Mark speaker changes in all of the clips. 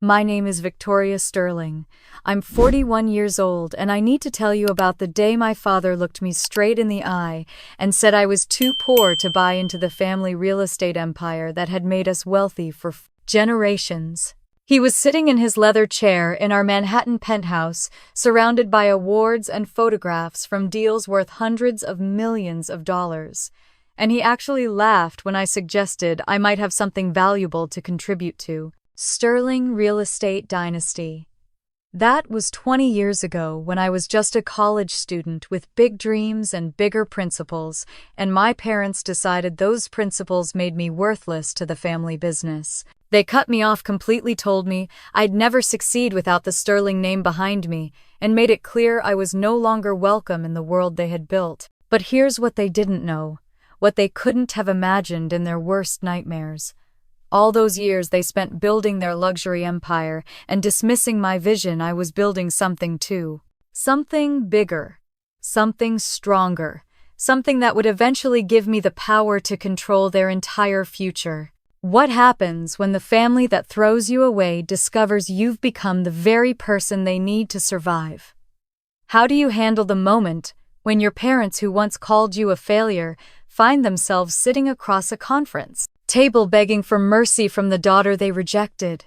Speaker 1: My name is Victoria Sterling. I'm 41 years old, and I need to tell you about the day my father looked me straight in the eye and said I was too poor to buy into the family real estate empire that had made us wealthy for generations. He was sitting in his leather chair in our Manhattan penthouse, surrounded by awards and photographs from deals worth hundreds of millions of dollars. And he actually laughed when I suggested I might have something valuable to contribute to. Sterling Real Estate Dynasty. That was 20 years ago when I was just a college student with big dreams and bigger principles, and my parents decided those principles made me worthless to the family business. They cut me off completely, told me I'd never succeed without the Sterling name behind me, and made it clear I was no longer welcome in the world they had built. But here's what they didn't know, what they couldn't have imagined in their worst nightmares. All those years they spent building their luxury empire and dismissing my vision. I was building something too. Something bigger. Something stronger. Something that would eventually give me the power to control their entire future. What happens when the family that throws you away discovers you've become the very person they need to survive? How do you handle the moment when your parents who once called you a failure find themselves sitting across a conference table begging for mercy from the daughter they rejected?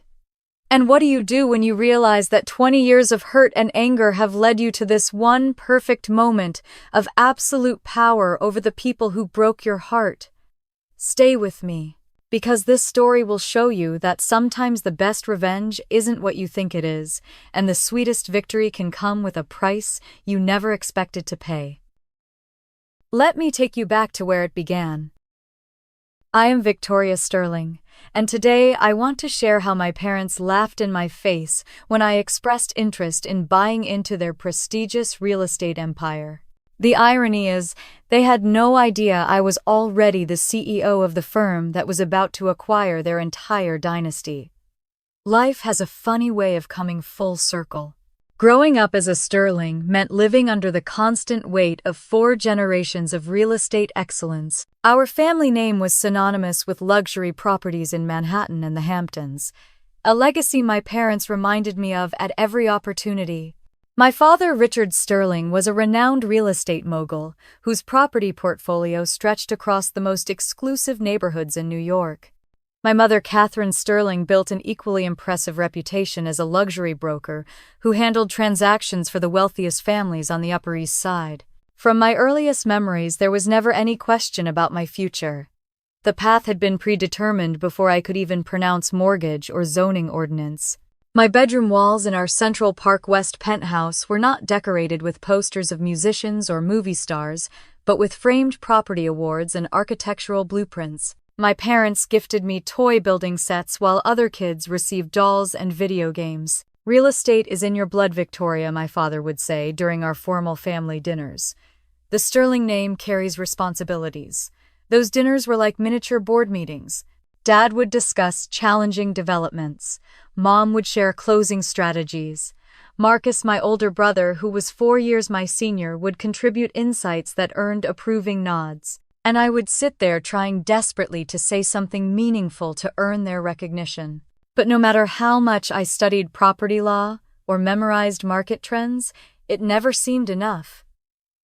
Speaker 1: And what do you do when you realize that 20 years of hurt and anger have led you to this one perfect moment of absolute power over the people who broke your heart? Stay with me, because this story will show you that sometimes the best revenge isn't what you think it is, and the sweetest victory can come with a price you never expected to pay. Let me take you back to where it began. I am Victoria Sterling, and today I want to share how my parents laughed in my face when I expressed interest in buying into their prestigious real estate empire. The irony is, they had no idea I was already the CEO of the firm that was about to acquire their entire dynasty. Life has a funny way of coming full circle. Growing up as a Sterling meant living under the constant weight of 4 generations of real estate excellence. Our family name was synonymous with luxury properties in Manhattan and the Hamptons, a legacy my parents reminded me of at every opportunity. My father, Richard Sterling, was a renowned real estate mogul whose property portfolio stretched across the most exclusive neighborhoods in New York. My mother, Catherine Sterling, built an equally impressive reputation as a luxury broker who handled transactions for the wealthiest families on the Upper East Side. From my earliest memories, there was never any question about my future. The path had been predetermined before I could even pronounce mortgage or zoning ordinance. My bedroom walls in our Central Park West penthouse were not decorated with posters of musicians or movie stars, but with framed property awards and architectural blueprints. My parents gifted me toy building sets while other kids received dolls and video games. Real estate is in your blood, Victoria, my father would say during our formal family dinners. The Sterling name carries responsibilities. Those dinners were like miniature board meetings. Dad would discuss challenging developments. Mom would share closing strategies. Marcus, my older brother, who was 4 years my senior, would contribute insights that earned approving nods. And I would sit there trying desperately to say something meaningful to earn their recognition. But no matter how much I studied property law or memorized market trends, it never seemed enough.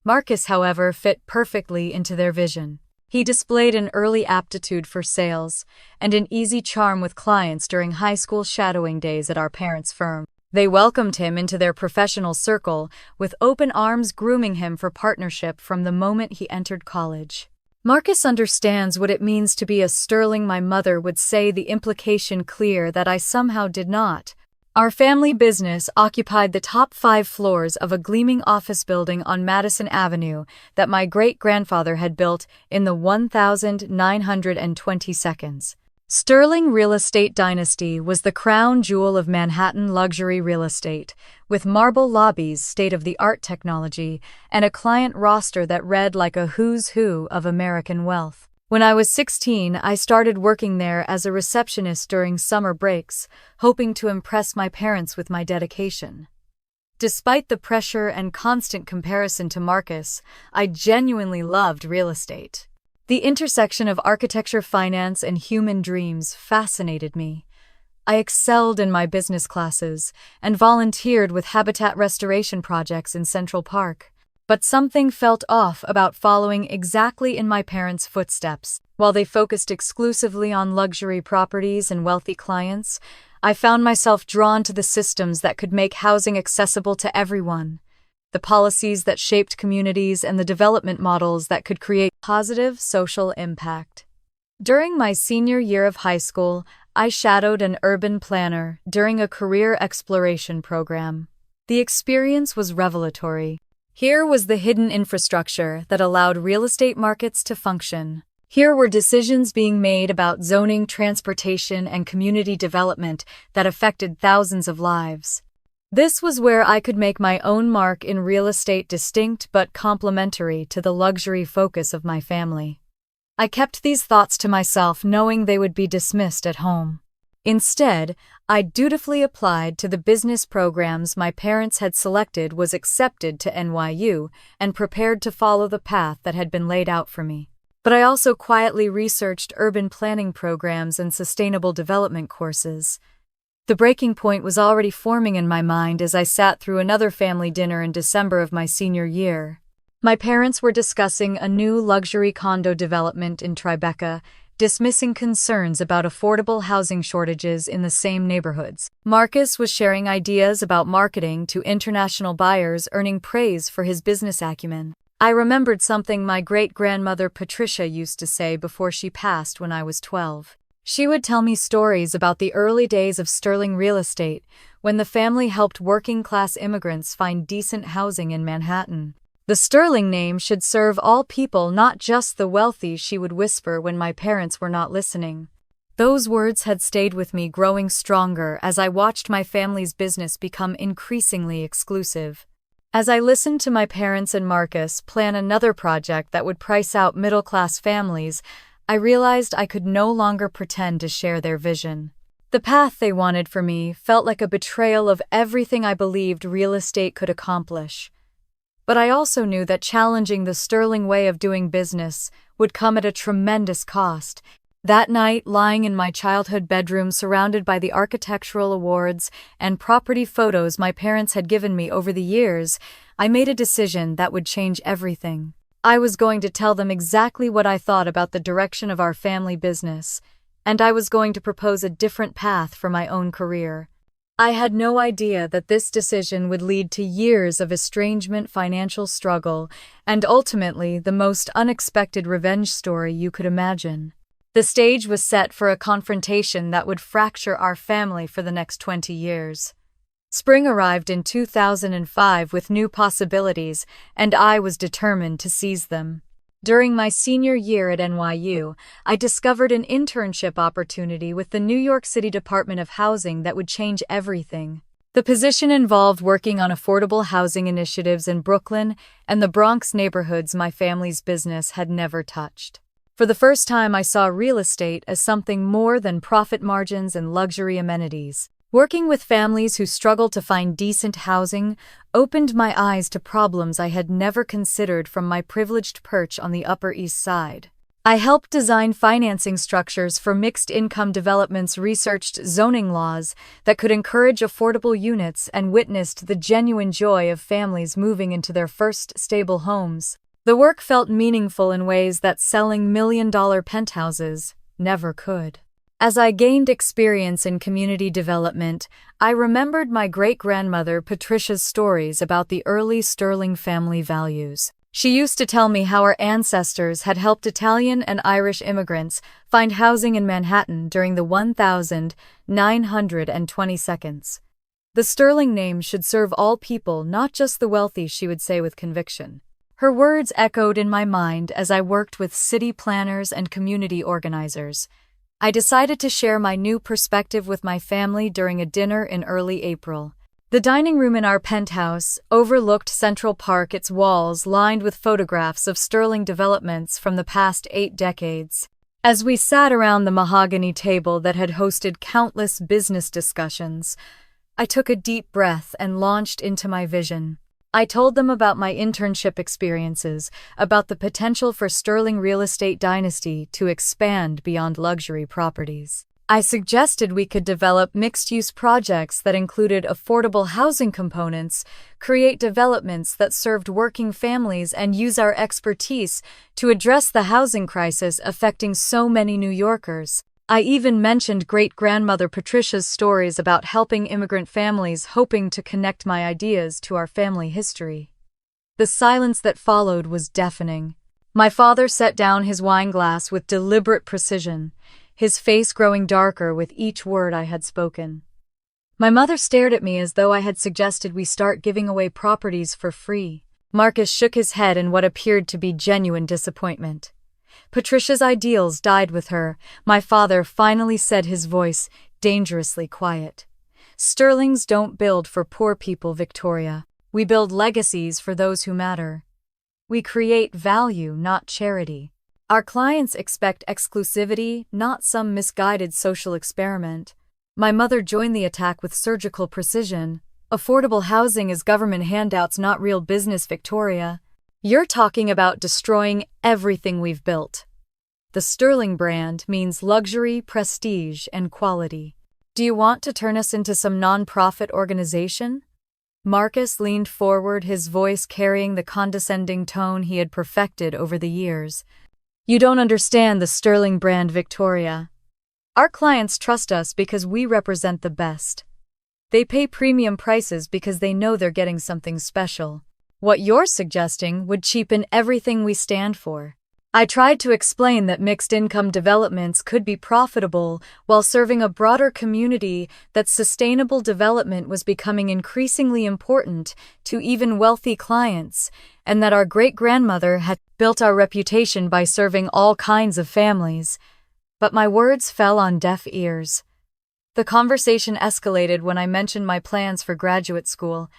Speaker 1: Marcus, however, fit perfectly into their vision. He displayed an early aptitude for sales and an easy charm with clients during high school shadowing days at our parents' firm. They welcomed him into their professional circle with open arms, grooming him for partnership from the moment he entered college. Marcus understands what it means to be a Sterling, my mother would say, the implication clear that I somehow did not. Our family business occupied the top 5 floors of a gleaming office building on Madison Avenue that my great-grandfather had built in the 1922. Sterling Real Estate Dynasty was the crown jewel of Manhattan luxury real estate, with marble lobbies, state-of-the-art technology, and a client roster that read like a who's who of American wealth. When I was 16, I started working there as a receptionist during summer breaks, hoping to impress my parents with my dedication. Despite the pressure and constant comparison to Marcus, I genuinely loved real estate. The intersection of architecture, finance, and human dreams fascinated me. I excelled in my business classes and volunteered with habitat restoration projects in Central Park. But something felt off about following exactly in my parents' footsteps. While they focused exclusively on luxury properties and wealthy clients, I found myself drawn to the systems that could make housing accessible to everyone, the policies that shaped communities, and the development models that could create positive social impact. During my senior year of high school, I shadowed an urban planner during a career exploration program. The experience was revelatory. Here was the hidden infrastructure that allowed real estate markets to function. Here were decisions being made about zoning, transportation, and community development that affected thousands of lives. This was where I could make my own mark in real estate, distinct but complementary to the luxury focus of my family. I kept these thoughts to myself, knowing they would be dismissed at home. Instead, I dutifully applied to the business programs my parents had selected, was accepted to NYU, and prepared to follow the path that had been laid out for me. But I also quietly researched urban planning programs and sustainable development courses. The breaking point was already forming in my mind as I sat through another family dinner in December of my senior year. My parents were discussing a new luxury condo development in Tribeca, dismissing concerns about affordable housing shortages in the same neighborhoods. Marcus was sharing ideas about marketing to international buyers, earning praise for his business acumen. I remembered something my great-grandmother Patricia used to say before she passed when I was 12. She would tell me stories about the early days of sterling real estate, when the family helped working-class immigrants find decent housing in Manhattan. "The sterling name should serve all people, not just the wealthy," she would whisper when my parents were not listening. Those words had stayed with me, growing stronger as I watched my family's business become increasingly exclusive. As I listened to my parents and Marcus plan another project that would price out middle-class families, I realized I could no longer pretend to share their vision. The path they wanted for me felt like a betrayal of everything I believed real estate could accomplish. But I also knew that challenging the sterling way of doing business would come at a tremendous cost. That night, lying in my childhood bedroom surrounded by the architectural awards and property photos my parents had given me over the years, I made a decision that would change everything. I was going to tell them exactly what I thought about the direction of our family business, and I was going to propose a different path for my own career. I had no idea that this decision would lead to years of estrangement, financial struggle, and ultimately the most unexpected revenge story you could imagine. The stage was set for a confrontation that would fracture our family for the next 20 years. Spring arrived in 2005 with new possibilities, and I was determined to seize them. During my senior year at NYU, I discovered an internship opportunity with the New York City Department of Housing that would change everything. The position involved working on affordable housing initiatives in Brooklyn and the Bronx neighborhoods my family's business had never touched. For the first time, I saw real estate as something more than profit margins and luxury amenities. Working with families who struggled to find decent housing opened my eyes to problems I had never considered from my privileged perch on the Upper East Side. I helped design financing structures for mixed-income developments, researched zoning laws that could encourage affordable units, and witnessed the genuine joy of families moving into their first stable homes. The work felt meaningful in ways that selling million-dollar penthouses never could. As I gained experience in community development, I remembered my great-grandmother Patricia's stories about the early Sterling family values. She used to tell me how our ancestors had helped Italian and Irish immigrants find housing in Manhattan during the 1922. "The Sterling name should serve all people, not just the wealthy," she would say with conviction. Her words echoed in my mind as I worked with city planners and community organizers. I decided to share my new perspective with my family during a dinner in early April. The dining room in our penthouse overlooked Central Park, its walls lined with photographs of Sterling developments from the past 8 decades. As we sat around the mahogany table that had hosted countless business discussions, I took a deep breath and launched into my vision. I told them about my internship experiences, about the potential for Sterling real estate dynasty to expand beyond luxury properties. I suggested we could develop mixed-use projects that included affordable housing components, create developments that served working families, and use our expertise to address the housing crisis affecting so many New Yorkers. I even mentioned great-grandmother Patricia's stories about helping immigrant families, hoping to connect my ideas to our family history. The silence that followed was deafening. My father set down his wine glass with deliberate precision, his face growing darker with each word I had spoken. My mother stared at me as though I had suggested we start giving away properties for free. Marcus shook his head in what appeared to be genuine disappointment. Patricia's ideals died with her. My father finally said, his voice dangerously quiet. Sterlings don't build for poor people, Victoria. We build legacies for those who matter. We create value, not charity. Our clients expect exclusivity, not some misguided social experiment. My mother joined the attack with surgical precision. Affordable housing is government handouts, not real business, Victoria. You're talking about destroying everything we've built. The Sterling brand means luxury, prestige, and quality. Do you want to turn us into some non-profit organization? Marcus leaned forward, his voice carrying the condescending tone he had perfected over the years. You don't understand the Sterling brand, Victoria. Our clients trust us because we represent the best. They pay premium prices because they know they're getting something special. What you're suggesting would cheapen everything we stand for. I tried to explain that mixed-income developments could be profitable while serving a broader community, that sustainable development was becoming increasingly important to even wealthy clients, and that our great-grandmother had built our reputation by serving all kinds of families. But my words fell on deaf ears. The conversation escalated when I mentioned my plans for graduate school.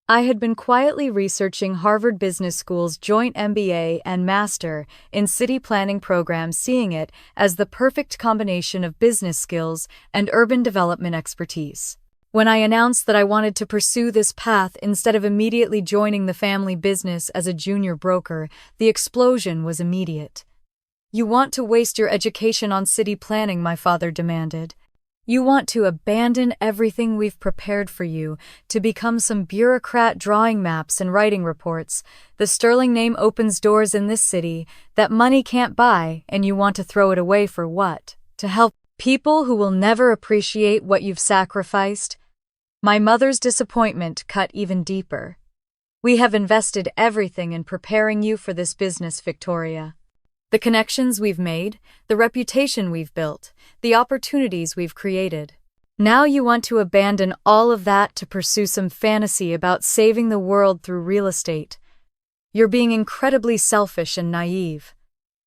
Speaker 1: I had been quietly researching Harvard Business School's joint MBA and Master in City Planning program, seeing it as the perfect combination of business skills and urban development expertise. When I announced that I wanted to pursue this path instead of immediately joining the family business as a junior broker, the explosion was immediate. You want to waste your education on city planning, my father demanded. You want to abandon everything we've prepared for you to become some bureaucrat drawing maps and writing reports. The Sterling name opens doors in this city that money can't buy, and you want to throw it away for what? To help people who will never appreciate what you've sacrificed? My mother's disappointment cut even deeper. We have invested everything in preparing you for this business, Victoria. The connections we've made, the reputation we've built, the opportunities we've created. Now you want to abandon all of that to pursue some fantasy about saving the world through real estate. You're being incredibly selfish and naive.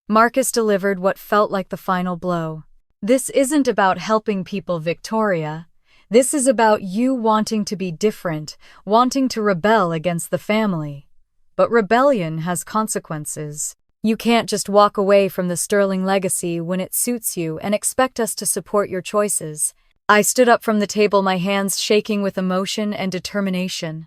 Speaker 1: Marcus delivered what felt like the final blow. This isn't about helping people, Victoria. This is about you wanting to be different, wanting to rebel against the family. But rebellion has consequences. You can't just walk away from the Sterling legacy when it suits you and expect us to support your choices. I stood up from the table, my hands shaking with emotion and determination.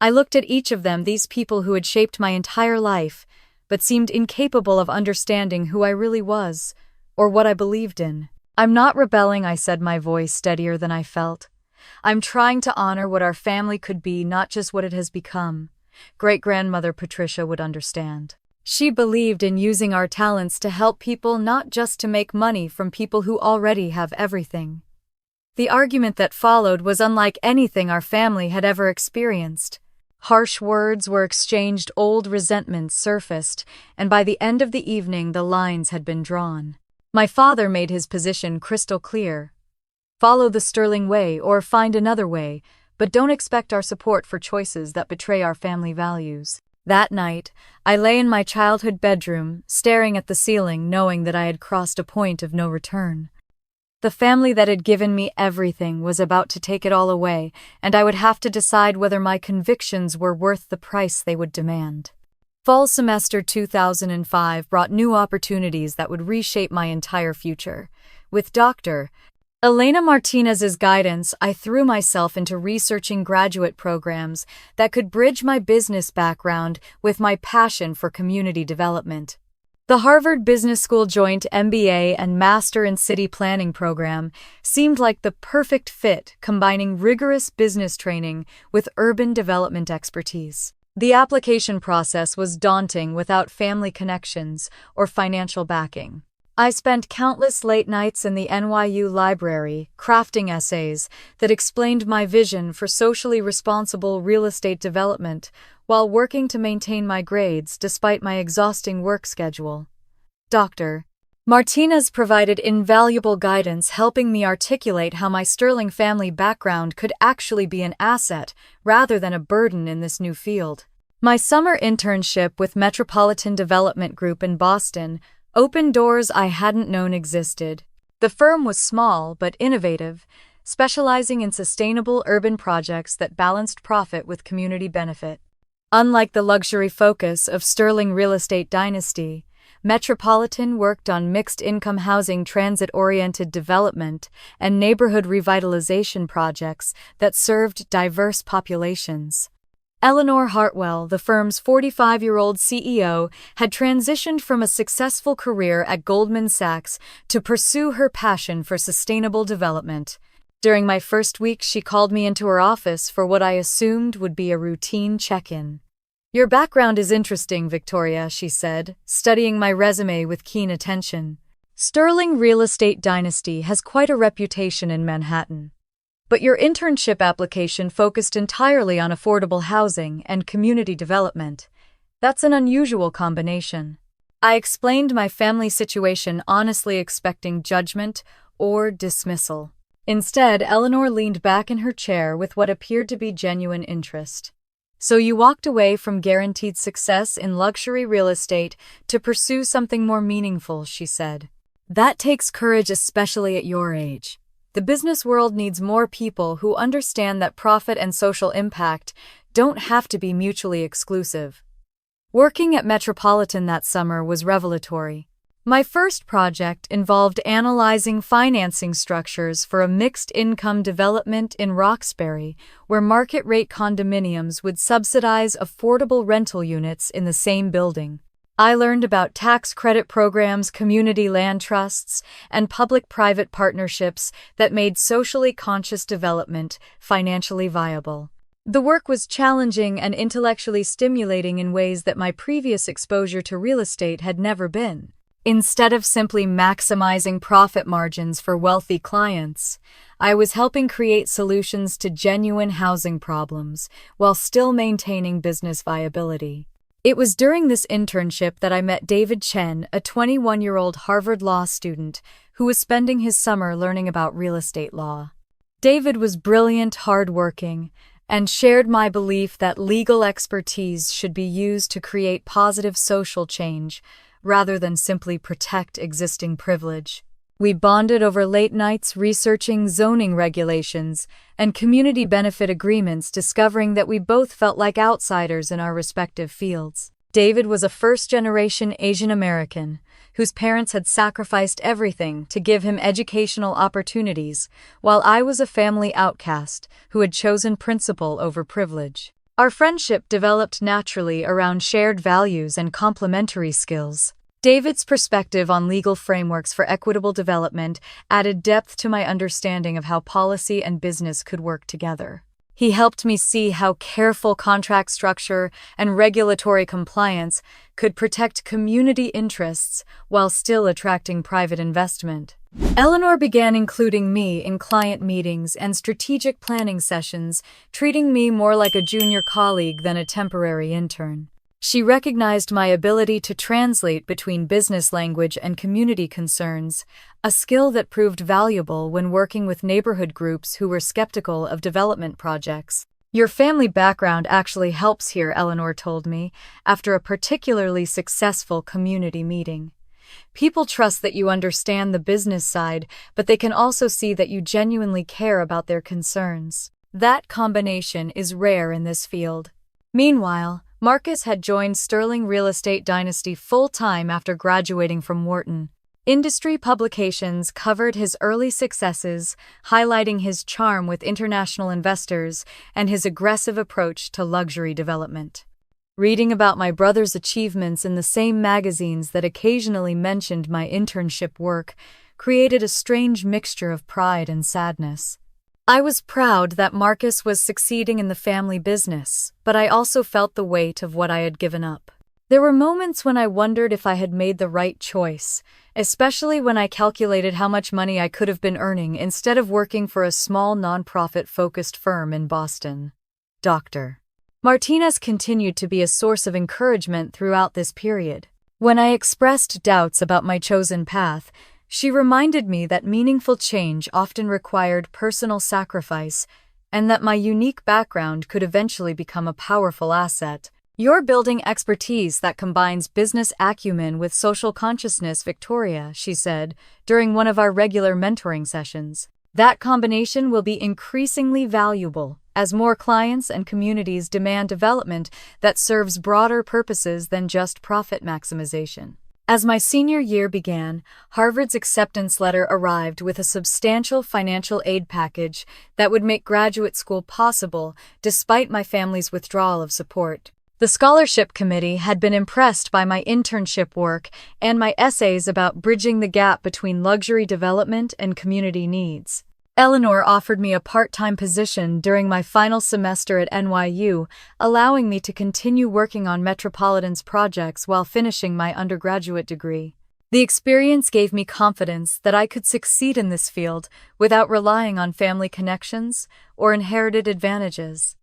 Speaker 1: I looked at each of them, these people who had shaped my entire life, but seemed incapable of understanding who I really was, or what I believed in. I'm not rebelling, I said, my voice steadier than I felt. I'm trying to honor what our family could be, not just what it has become. Great-grandmother Patricia would understand. She believed in using our talents to help people, not just to make money from people who already have everything. The argument that followed was unlike anything our family had ever experienced. Harsh words were exchanged, old resentments surfaced, and by the end of the evening the lines had been drawn. My father made his position crystal clear. Follow the Sterling way or find another way, but don't expect our support for choices that betray our family values. That night, I lay in my childhood bedroom, staring at the ceiling, knowing that I had crossed a point of no return. The family that had given me everything was about to take it all away, and I would have to decide whether my convictions were worth the price they would demand. Fall semester 2005 brought new opportunities that would reshape my entire future. With Dr. Elena Martinez's guidance, I threw myself into researching graduate programs that could bridge my business background with my passion for community development. The Harvard Business School joint MBA and Master in City Planning program seemed like the perfect fit, combining rigorous business training with urban development expertise. The application process was daunting without family connections or financial backing. I spent countless late nights in the NYU library crafting essays that explained my vision for socially responsible real estate development while working to maintain my grades despite my exhausting work schedule. Dr. Martinez provided invaluable guidance, helping me articulate how my sterling family background could actually be an asset rather than a burden in this new field. My summer internship with Metropolitan Development Group in Boston opened doors I hadn't known existed. The firm was small but innovative, specializing in sustainable urban projects that balanced profit with community benefit. Unlike the luxury focus of sterling real estate dynasty, Metropolitan worked on mixed-income housing, transit-oriented development, and neighborhood revitalization projects that served diverse populations. Eleanor Hartwell, the firm's 45-year-old CEO, had transitioned from a successful career at Goldman Sachs to pursue her passion for sustainable development. During my first week, she called me into her office for what I assumed would be a routine check-in. "Your background is interesting, Victoria," she said, studying my resume with keen attention. "Sterling Real Estate Dynasty has quite a reputation in Manhattan. But your internship application focused entirely on affordable housing and community development. That's an unusual combination." I explained my family situation, honestly expecting judgment or dismissal. Instead, Eleanor leaned back in her chair with what appeared to be genuine interest. "So you walked away from guaranteed success in luxury real estate to pursue something more meaningful," she said. "That takes courage, especially at your age. The business world needs more people who understand that profit and social impact don't have to be mutually exclusive." Working at Metropolitan that summer was revelatory. My first project involved analyzing financing structures for a mixed-income development in Roxbury, where market-rate condominiums would subsidize affordable rental units in the same building. I learned about tax credit programs, community land trusts, and public-private partnerships that made socially conscious development financially viable. The work was challenging and intellectually stimulating in ways that my previous exposure to real estate had never been. Instead of simply maximizing profit margins for wealthy clients, I was helping create solutions to genuine housing problems while still maintaining business viability. It was during this internship that I met David Chen, a 21-year-old Harvard law student who was spending his summer learning about real estate law. David was brilliant, hardworking, and shared my belief that legal expertise should be used to create positive social change rather than simply protect existing privilege. We bonded over late nights researching zoning regulations and community benefit agreements, discovering that we both felt like outsiders in our respective fields. David was a first-generation Asian American whose parents had sacrificed everything to give him educational opportunities, while I was a family outcast who had chosen principle over privilege. Our friendship developed naturally around shared values and complementary skills. David's perspective on legal frameworks for equitable development added depth to my understanding of how policy and business could work together. He helped me see how careful contract structure and regulatory compliance could protect community interests while still attracting private investment. Eleanor began including me in client meetings and strategic planning sessions, treating me more like a junior colleague than a temporary intern. She recognized my ability to translate between business language and community concerns, a skill that proved valuable when working with neighborhood groups who were skeptical of development projects. "Your family background actually helps here," Eleanor told me, after a particularly successful community meeting. "People trust that you understand the business side, but they can also see that you genuinely care about their concerns. That combination is rare in this field." Meanwhile, Marcus had joined Sterling Real Estate Dynasty full-time after graduating from Wharton. Industry publications covered his early successes, highlighting his charm with international investors and his aggressive approach to luxury development. Reading about my brother's achievements in the same magazines that occasionally mentioned my internship work created a strange mixture of pride and sadness. I was proud that Marcus was succeeding in the family business, but I also felt the weight of what I had given up. There were moments when I wondered if I had made the right choice, especially when I calculated how much money I could have been earning instead of working for a small nonprofit-focused firm in Boston. Dr. Martinez continued to be a source of encouragement throughout this period. When I expressed doubts about my chosen path, she reminded me that meaningful change often required personal sacrifice and that my unique background could eventually become a powerful asset. "You're building expertise that combines business acumen with social consciousness, Victoria," she said during one of our regular mentoring sessions. "That combination will be increasingly valuable as more clients and communities demand development that serves broader purposes than just profit maximization." As my senior year began, Harvard's acceptance letter arrived with a substantial financial aid package that would make graduate school possible despite my family's withdrawal of support. The scholarship committee had been impressed by my internship work and my essays about bridging the gap between luxury development and community needs. Eleanor offered me a part-time position during my final semester at NYU, allowing me to continue working on Metropolitan's projects while finishing my undergraduate degree. The experience gave me confidence that I could succeed in this field without relying on family connections or inherited advantages.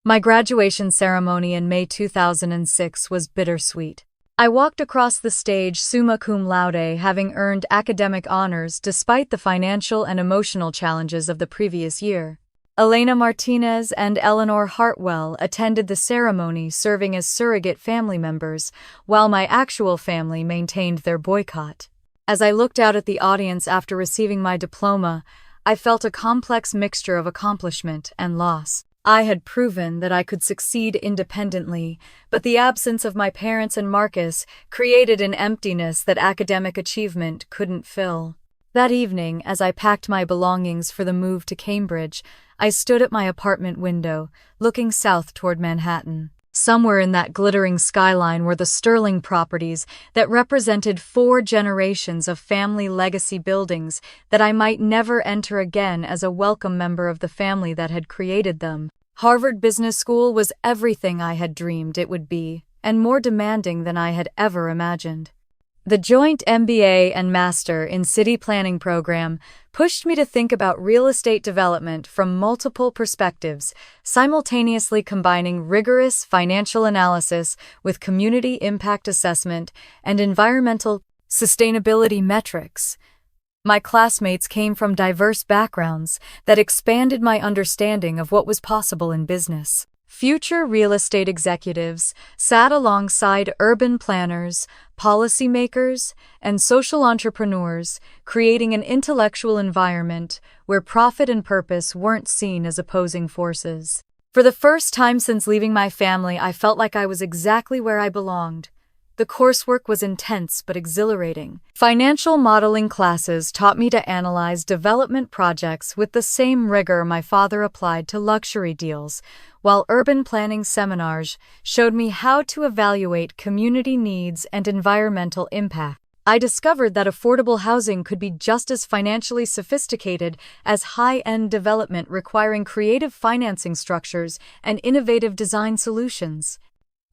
Speaker 1: My graduation ceremony in May 2006 was bittersweet. I walked across the stage summa cum laude, having earned academic honors despite the financial and emotional challenges of the previous year. Elena Martinez and Eleanor Hartwell attended the ceremony, serving as surrogate family members, while my actual family maintained their boycott. As I looked out at the audience after receiving my diploma, I felt a complex mixture of accomplishment and loss. I had proven that I could succeed independently, but the absence of my parents and Marcus created an emptiness that academic achievement couldn't fill. That evening, as I packed my belongings for the move to Cambridge, I stood at my apartment window, looking south toward Manhattan. Somewhere in that glittering skyline were the Sterling properties that represented 4 generations of family legacy buildings that I might never enter again as a welcome member of the family that had created them. Harvard Business School was everything I had dreamed it would be, and more demanding than I had ever imagined. The joint MBA and Master in City Planning program pushed me to think about real estate development from multiple perspectives, simultaneously combining rigorous financial analysis with community impact assessment and environmental sustainability metrics. My classmates came from diverse backgrounds that expanded my understanding of what was possible in business. Future real estate executives sat alongside urban planners, policymakers, and social entrepreneurs, creating an intellectual environment where profit and purpose weren't seen as opposing forces. For the first time since leaving my family, I felt like I was exactly where I belonged. The coursework was intense but exhilarating. Financial modeling classes taught me to analyze development projects with the same rigor my father applied to luxury deals, while urban planning seminars showed me how to evaluate community needs and environmental impact. I discovered that affordable housing could be just as financially sophisticated as high-end development, requiring creative financing structures and innovative design solutions.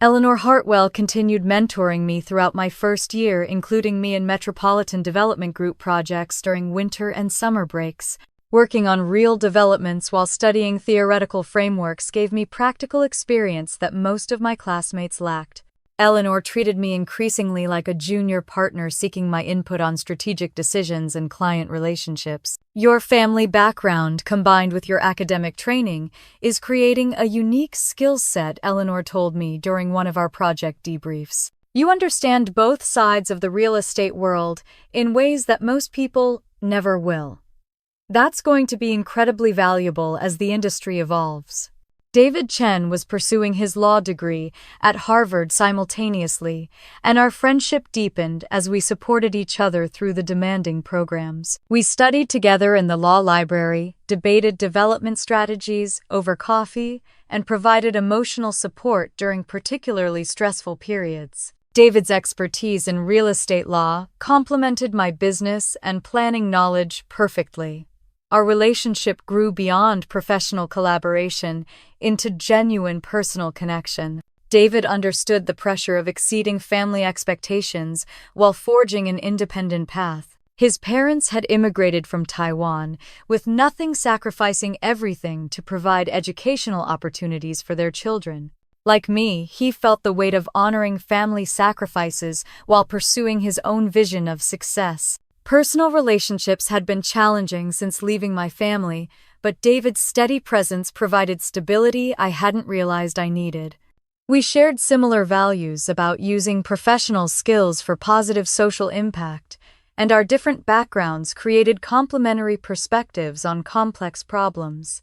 Speaker 1: Eleanor Hartwell continued mentoring me throughout my first year, including me in Metropolitan Development Group projects during winter and summer breaks. Working on real developments while studying theoretical frameworks gave me practical experience that most of my classmates lacked. Eleanor treated me increasingly like a junior partner, seeking my input on strategic decisions and client relationships. "Your family background, combined with your academic training, is creating a unique skill set," Eleanor told me during one of our project debriefs. "You understand both sides of the real estate world in ways that most people never will. That's going to be incredibly valuable as the industry evolves." David Chen was pursuing his law degree at Harvard simultaneously, and our friendship deepened as we supported each other through the demanding programs. We studied together in the law library, debated development strategies over coffee, and provided emotional support during particularly stressful periods. David's expertise in real estate law complemented my business and planning knowledge perfectly. Our relationship grew beyond professional collaboration into genuine personal connection. David understood the pressure of exceeding family expectations while forging an independent path. His parents had immigrated from Taiwan, with nothing sacrificing everything to provide educational opportunities for their children. Like me, he felt the weight of honoring family sacrifices while pursuing his own vision of success. Personal relationships had been challenging since leaving my family, but David's steady presence provided stability I hadn't realized I needed. We shared similar values about using professional skills for positive social impact, and our different backgrounds created complementary perspectives on complex problems.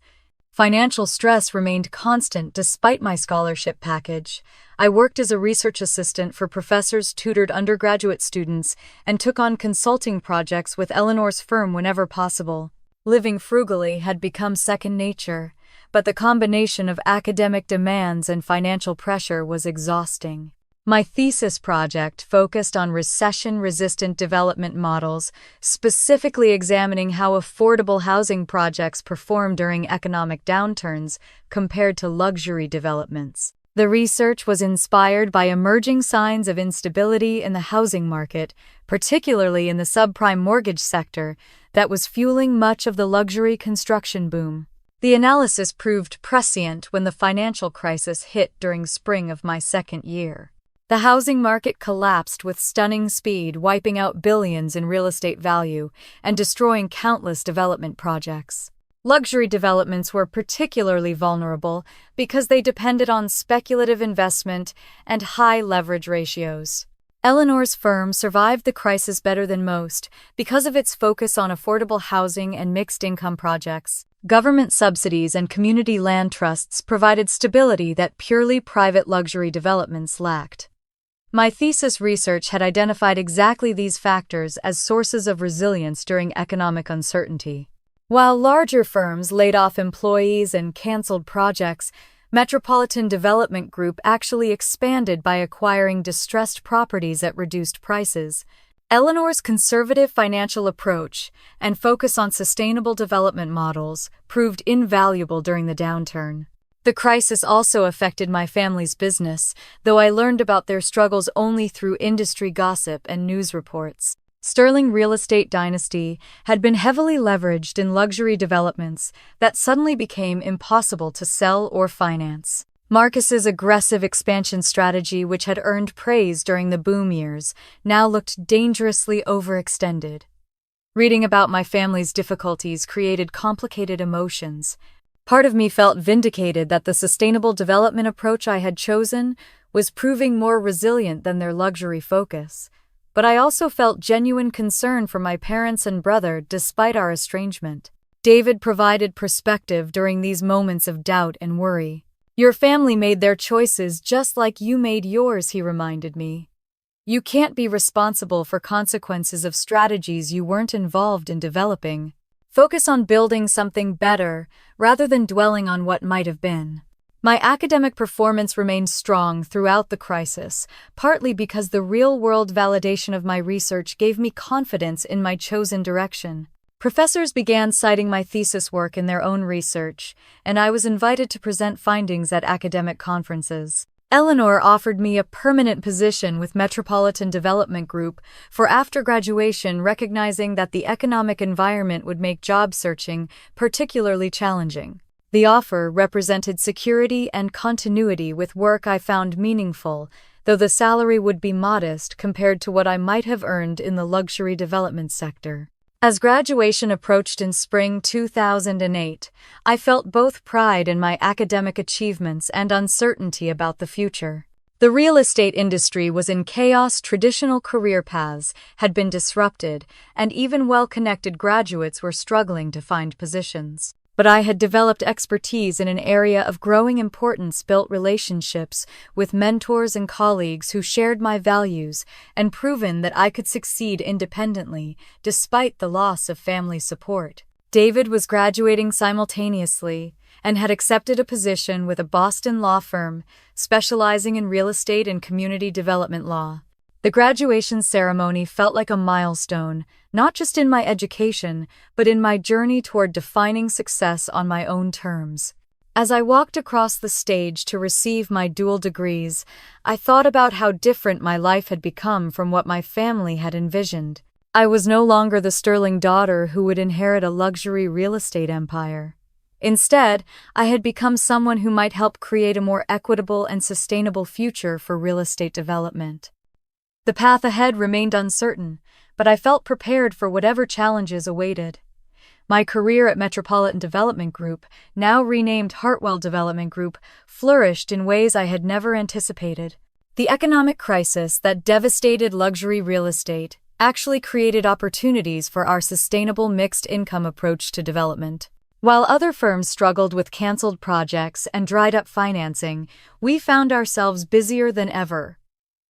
Speaker 1: Financial stress remained constant despite my scholarship package. I worked as a research assistant for professors, tutored undergraduate students, and took on consulting projects with Eleanor's firm whenever possible. Living frugally had become second nature, but the combination of academic demands and financial pressure was exhausting. My thesis project focused on recession-resistant development models, specifically examining how affordable housing projects perform during economic downturns compared to luxury developments. The research was inspired by emerging signs of instability in the housing market, particularly in the subprime mortgage sector, that was fueling much of the luxury construction boom. The analysis proved prescient when the financial crisis hit during spring of my second year. The housing market collapsed with stunning speed, wiping out billions in real estate value and destroying countless development projects. Luxury developments were particularly vulnerable because they depended on speculative investment and high leverage ratios. Eleanor's firm survived the crisis better than most because of its focus on affordable housing and mixed-income projects. Government subsidies and community land trusts provided stability that purely private luxury developments lacked. My thesis research had identified exactly these factors as sources of resilience during economic uncertainty. While larger firms laid off employees and canceled projects, Metropolitan Development Group actually expanded by acquiring distressed properties at reduced prices. Eleanor's conservative financial approach and focus on sustainable development models proved invaluable during the downturn. The crisis also affected my family's business, though I learned about their struggles only through industry gossip and news reports. Sterling real estate dynasty had been heavily leveraged in luxury developments that suddenly became impossible to sell or finance. Marcus's aggressive expansion strategy, which had earned praise during the boom years, now looked dangerously overextended. Reading about my family's difficulties created complicated emotions. Part of me felt vindicated that the sustainable development approach I had chosen was proving more resilient than their luxury focus. But I also felt genuine concern for my parents and brother despite our estrangement. David provided perspective during these moments of doubt and worry. "Your family made their choices just like you made yours," he reminded me. "You can't be responsible for consequences of strategies you weren't involved in developing. Focus on building something better rather than dwelling on what might have been." My academic performance remained strong throughout the crisis, partly because the real-world validation of my research gave me confidence in my chosen direction. Professors began citing my thesis work in their own research, and I was invited to present findings at academic conferences. Eleanor offered me a permanent position with Metropolitan Development Group for after graduation, recognizing that the economic environment would make job searching particularly challenging. The offer represented security and continuity with work I found meaningful, though the salary would be modest compared to what I might have earned in the luxury development sector. As graduation approached in spring 2008, I felt both pride in my academic achievements and uncertainty about the future. The real estate industry was in chaos, traditional career paths had been disrupted, and even well-connected graduates were struggling to find positions. but I had developed expertise in an area of growing importance, built relationships with mentors and colleagues who shared my values, and proven that I could succeed independently despite the loss of family support. David was graduating simultaneously and had accepted a position with a Boston law firm specializing in real estate and community development law. The graduation ceremony felt like a milestone, not just in my education, but in my journey toward defining success on my own terms. As I walked across the stage to receive my dual degrees, I thought about how different my life had become from what my family had envisioned. I was no longer the sterling daughter who would inherit a luxury real estate empire. Instead, I had become someone who might help create a more equitable and sustainable future for real estate development. The path ahead remained uncertain, but I felt prepared for whatever challenges awaited. My career at Metropolitan Development Group, now renamed Hartwell Development Group, flourished in ways I had never anticipated. The economic crisis that devastated luxury real estate actually created opportunities for our sustainable mixed-income approach to development. While other firms struggled with canceled projects and dried-up financing, we found ourselves busier than ever.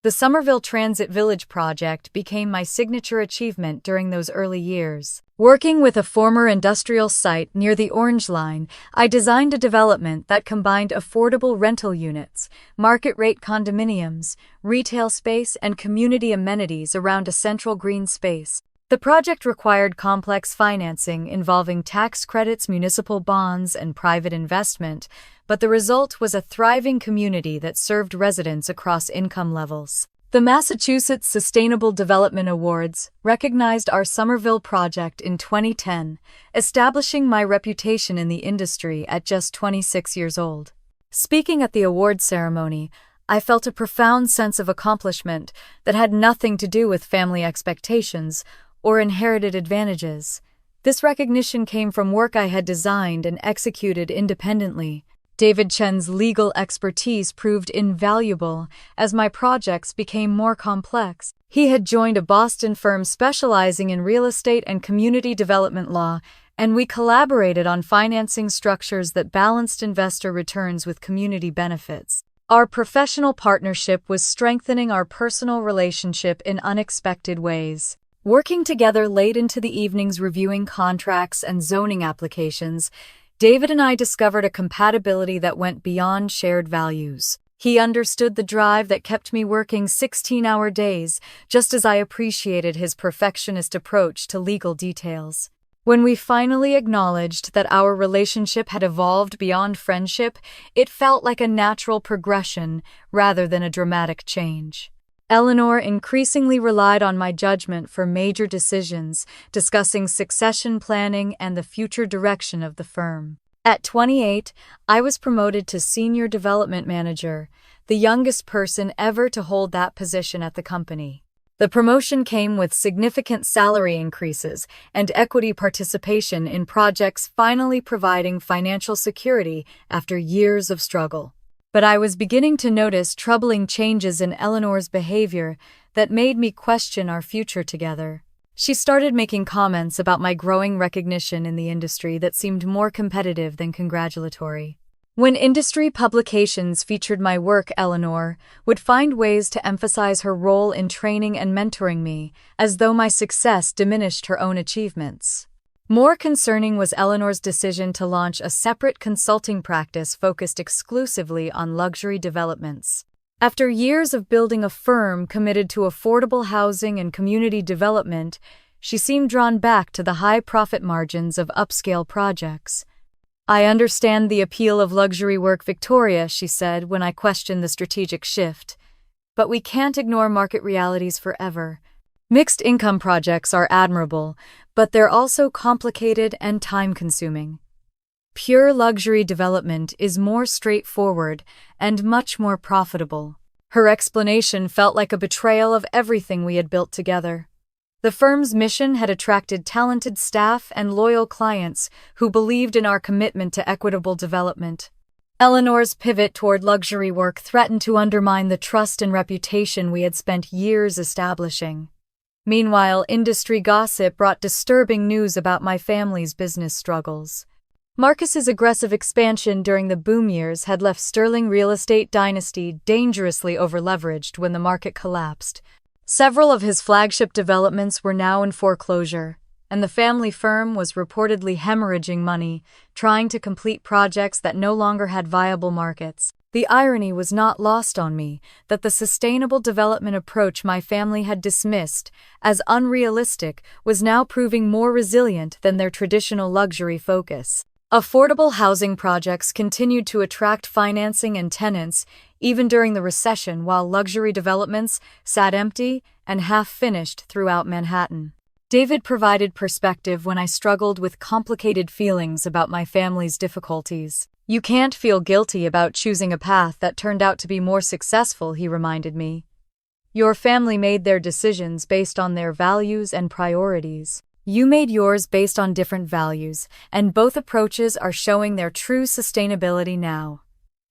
Speaker 1: The Somerville Transit Village project became my signature achievement during those early years. Working with a former industrial site near the Orange Line, I designed a development that combined affordable rental units, market-rate condominiums, retail space, and community amenities around a central green space. The project required complex financing involving tax credits, municipal bonds, and private investment, but the result was a thriving community that served residents across income levels. The Massachusetts Sustainable Development Awards recognized our Somerville project in 2010, establishing my reputation in the industry at just 26 years old. Speaking at the awards ceremony, I felt a profound sense of accomplishment that had nothing to do with family expectations or inherited advantages. This recognition came from work I had designed and executed independently. David Chen's legal expertise proved invaluable as my projects became more complex. He had joined a Boston firm specializing in real estate and community development law, and we collaborated on financing structures that balanced investor returns with community benefits. Our professional partnership was strengthening our personal relationship in unexpected ways. Working together late into the evenings reviewing contracts and zoning applications, David and I discovered a compatibility that went beyond shared values. He understood the drive that kept me working 16-hour days, just as I appreciated his perfectionist approach to legal details. When we finally acknowledged that our relationship had evolved beyond friendship, it felt like a natural progression rather than a dramatic change. Eleanor increasingly relied on my judgment for major decisions, discussing succession planning and the future direction of the firm. At 28, I was promoted to Senior Development Manager, the youngest person ever to hold that position at the company. The promotion came with significant salary increases and equity participation in projects, finally providing financial security after years of struggle. But I was beginning to notice troubling changes in Eleanor's behavior that made me question our future together. She started making comments about my growing recognition in the industry that seemed more competitive than congratulatory. When industry publications featured my work, Eleanor would find ways to emphasize her role in training and mentoring me, as though my success diminished her own achievements. More concerning was Eleanor's decision to launch a separate consulting practice focused exclusively on luxury developments. After years of building a firm committed to affordable housing and community development, she seemed drawn back to the high profit margins of upscale projects. "I understand the appeal of luxury work, Victoria," she said when I questioned the strategic shift. "But we can't ignore market realities forever. Mixed income projects are admirable, but they're also complicated and time-consuming. Pure luxury development is more straightforward and much more profitable." Her explanation felt like a betrayal of everything we had built together. The firm's mission had attracted talented staff and loyal clients who believed in our commitment to equitable development. Eleanor's pivot toward luxury work threatened to undermine the trust and reputation we had spent years establishing. Meanwhile, industry gossip brought disturbing news about my family's business struggles. Marcus's aggressive expansion during the boom years had left Sterling real estate dynasty dangerously overleveraged when the market collapsed. Several of his flagship developments were now in foreclosure, and the family firm was reportedly hemorrhaging money, trying to complete projects that no longer had viable markets. The irony was not lost on me that the sustainable development approach my family had dismissed as unrealistic was now proving more resilient than their traditional luxury focus. Affordable housing projects continued to attract financing and tenants even during the recession, while luxury developments sat empty and half-finished throughout Manhattan. David provided perspective when I struggled with complicated feelings about my family's difficulties. "You can't feel guilty about choosing a path that turned out to be more successful," he reminded me. "Your family made their decisions based on their values and priorities. You made yours based on different values, and both approaches are showing their true sustainability now."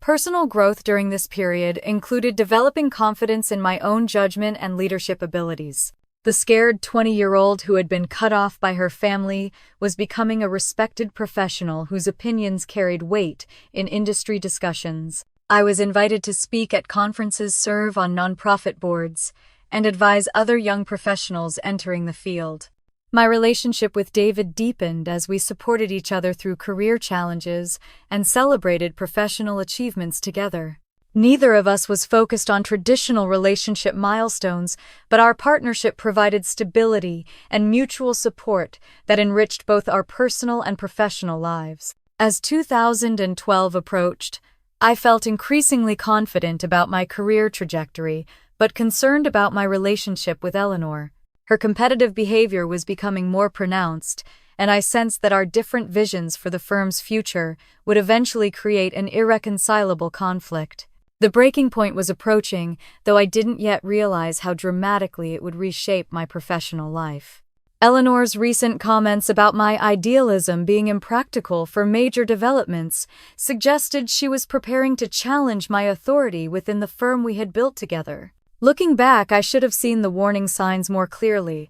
Speaker 1: Personal growth during this period included developing confidence in my own judgment and leadership abilities. The scared 20-year-old who had been cut off by her family was becoming a respected professional whose opinions carried weight in industry discussions. I was invited to speak at conferences, serve on nonprofit boards, and advise other young professionals entering the field. My relationship with David deepened as we supported each other through career challenges and celebrated professional achievements together. Neither of us was focused on traditional relationship milestones, but our partnership provided stability and mutual support that enriched both our personal and professional lives. As 2012 approached, I felt increasingly confident about my career trajectory, but concerned about my relationship with Eleanor. Her competitive behavior was becoming more pronounced, and I sensed that our different visions for the firm's future would eventually create an irreconcilable conflict. The breaking point was approaching, though I didn't yet realize how dramatically it would reshape my professional life. Eleanor's recent comments about my idealism being impractical for major developments suggested she was preparing to challenge my authority within the firm we had built together. Looking back, I should have seen the warning signs more clearly,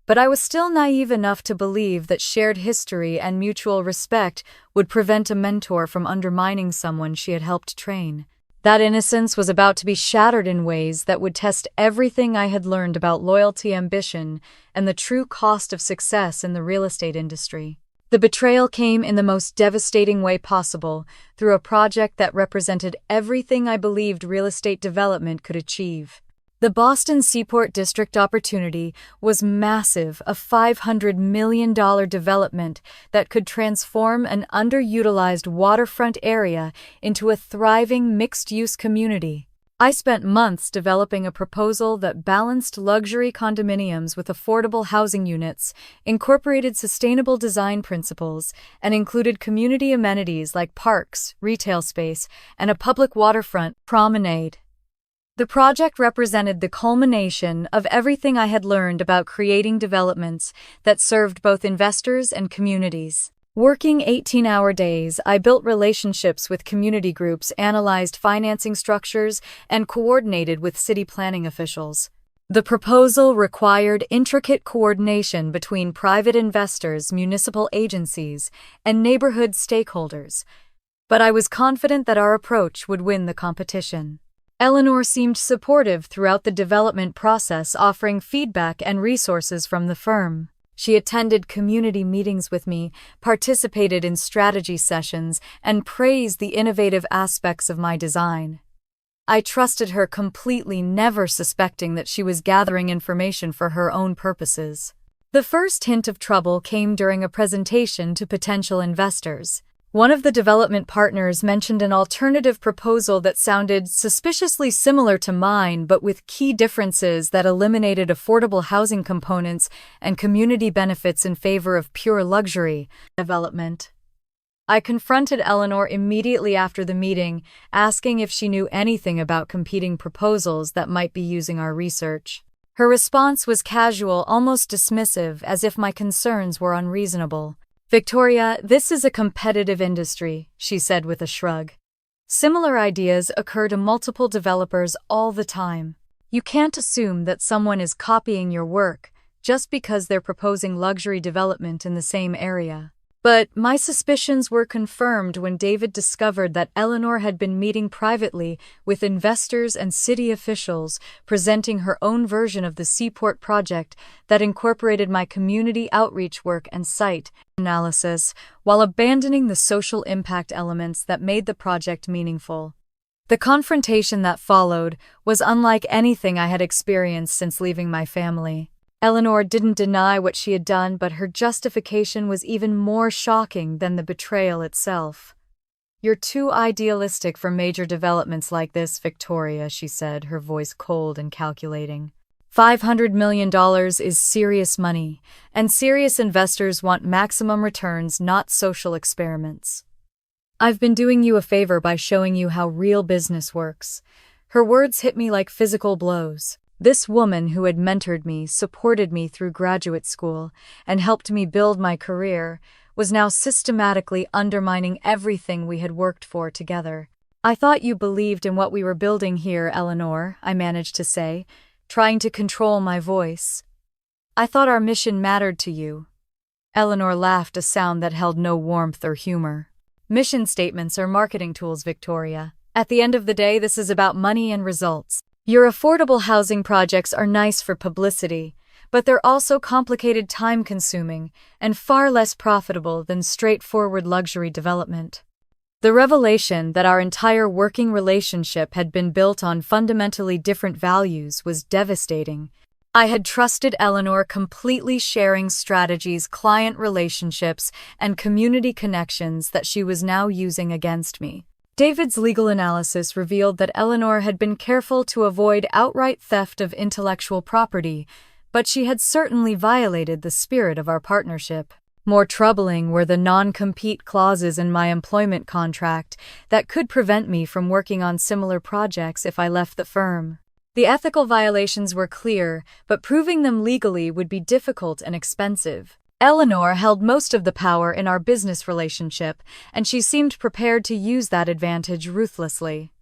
Speaker 1: but I was still naive enough to believe that shared history and mutual respect would prevent a mentor from undermining someone she had helped train. That innocence was about to be shattered in ways that would test everything I had learned about loyalty, ambition, and the true cost of success in the real estate industry. The betrayal came in the most devastating way possible, through a project that represented everything I believed real estate development could achieve. The Boston Seaport District opportunity was massive, a $500 million development that could transform an underutilized waterfront area into a thriving mixed-use community. I spent months developing a proposal that balanced luxury condominiums with affordable housing units, incorporated sustainable design principles, and included community amenities like parks, retail space, and a public waterfront promenade. The project represented the culmination of everything I had learned about creating developments that served both investors and communities. Working 18-hour days, I built relationships with community groups, analyzed financing structures, and coordinated with city planning officials. The proposal required intricate coordination between private investors, municipal agencies, and neighborhood stakeholders, but I was confident that our approach would win the competition. Eleanor seemed supportive throughout the development process, offering feedback and resources from the firm. She attended community meetings with me, participated in strategy sessions, and praised the innovative aspects of my design. I trusted her completely, never suspecting that she was gathering information for her own purposes. The first hint of trouble came during a presentation to potential investors. One of the development partners mentioned an alternative proposal that sounded suspiciously similar to mine, but with key differences that eliminated affordable housing components and community benefits in favor of pure luxury development. I confronted Eleanor immediately after the meeting, asking if she knew anything about competing proposals that might be using our research. Her response was casual, almost dismissive, as if my concerns were unreasonable. "Victoria, this is a competitive industry," she said with a shrug. "Similar ideas occur to multiple developers all the time. You can't assume that someone is copying your work just because they're proposing luxury development in the same area." But my suspicions were confirmed when David discovered that Eleanor had been meeting privately with investors and city officials, presenting her own version of the Seaport project that incorporated my community outreach work and site analysis, while abandoning the social impact elements that made the project meaningful. The confrontation that followed was unlike anything I had experienced since leaving my family. Eleanor didn't deny what she had done, but her justification was even more shocking than the betrayal itself. "You're too idealistic for major developments like this, Victoria," she said, her voice cold and calculating. $500 million is serious money, and serious investors want maximum returns, not social experiments. "I've been doing you a favor by showing you how real business works." Her words hit me like physical blows. This woman who had mentored me, supported me through graduate school, and helped me build my career, was now systematically undermining everything we had worked for together. "I thought you believed in what we were building here, Eleanor," I managed to say, trying to control my voice. "I thought our mission mattered to you." Eleanor laughed, a sound that held no warmth or humor. "Mission statements are marketing tools, Victoria. At the end of the day, this is about money and results. Your affordable housing projects are nice for publicity, but they're also complicated, time-consuming, and far less profitable than straightforward luxury development." The revelation that our entire working relationship had been built on fundamentally different values was devastating. I had trusted Eleanor completely, sharing strategies, client relationships, and community connections that she was now using against me. David's legal analysis revealed that Eleanor had been careful to avoid outright theft of intellectual property, but she had certainly violated the spirit of our partnership. More troubling were the non-compete clauses in my employment contract that could prevent me from working on similar projects if I left the firm. The ethical violations were clear, but proving them legally would be difficult and expensive. Eleanor held most of the power in our business relationship, and she seemed prepared to use that advantage ruthlessly.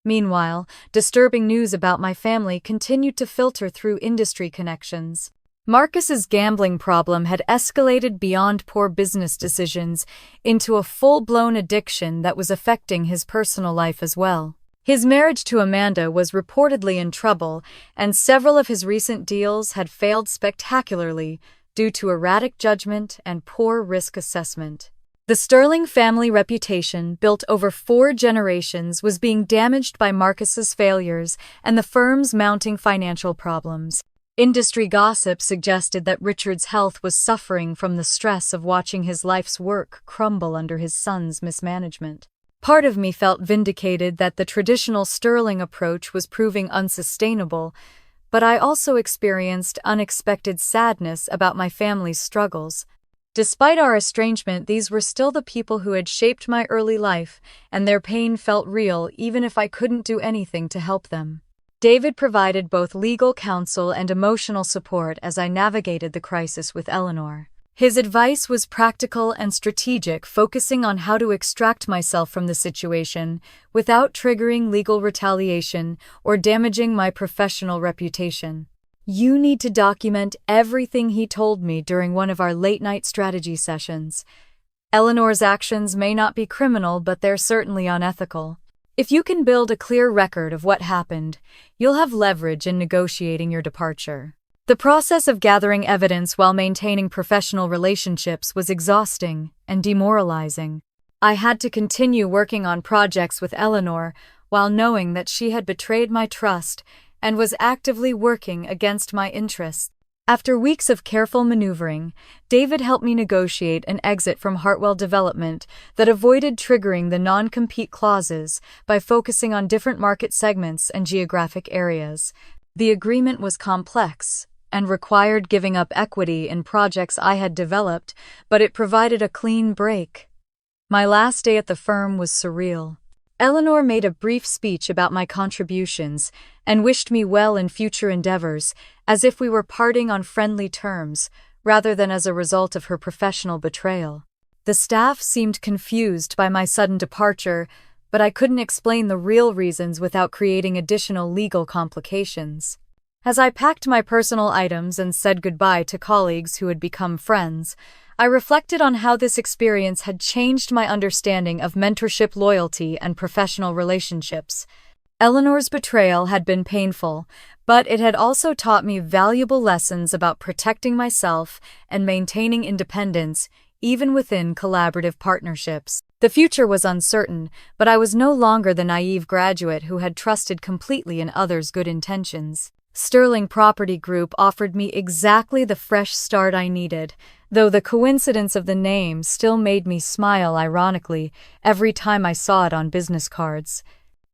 Speaker 1: Meanwhile, disturbing news about my family continued to filter through industry connections. Marcus's gambling problem had escalated beyond poor business decisions into a full-blown addiction that was affecting his personal life as well. His marriage to Amanda was reportedly in trouble, and several of his recent deals had failed spectacularly due to erratic judgment and poor risk assessment. The Sterling family reputation, built over 4 generations, was being damaged by Marcus's failures and the firm's mounting financial problems. Industry gossip suggested that Richard's health was suffering from the stress of watching his life's work crumble under his son's mismanagement. Part of me felt vindicated that the traditional Sterling approach was proving unsustainable, but I also experienced unexpected sadness about my family's struggles. Despite our estrangement, these were still the people who had shaped my early life, and their pain felt real even if I couldn't do anything to help them. David provided both legal counsel and emotional support as I navigated the crisis with Eleanor. His advice was practical and strategic, focusing on how to extract myself from the situation without triggering legal retaliation or damaging my professional reputation. "You need to document everything," he told me during one of our late-night strategy sessions. "Eleanor's actions may not be criminal, but they're certainly unethical. If you can build a clear record of what happened, you'll have leverage in negotiating your departure." The process of gathering evidence while maintaining professional relationships was exhausting and demoralizing. I had to continue working on projects with Eleanor while knowing that she had betrayed my trust and was actively working against my interests. After weeks of careful maneuvering, David helped me negotiate an exit from Hartwell Development that avoided triggering the non-compete clauses by focusing on different market segments and geographic areas. The agreement was complex and required giving up equity in projects I had developed, but it provided a clean break. My last day at the firm was surreal. Eleanor made a brief speech about my contributions and wished me well in future endeavors, as if we were parting on friendly terms, rather than as a result of her professional betrayal. The staff seemed confused by my sudden departure, but I couldn't explain the real reasons without creating additional legal complications. As I packed my personal items and said goodbye to colleagues who had become friends, I reflected on how this experience had changed my understanding of mentorship, loyalty, and professional relationships. Eleanor's betrayal had been painful, but it had also taught me valuable lessons about protecting myself and maintaining independence, even within collaborative partnerships. The future was uncertain, but I was no longer the naive graduate who had trusted completely in others' good intentions. Sterling Property Group offered me exactly the fresh start I needed, though the coincidence of the name still made me smile ironically every time I saw it on business cards.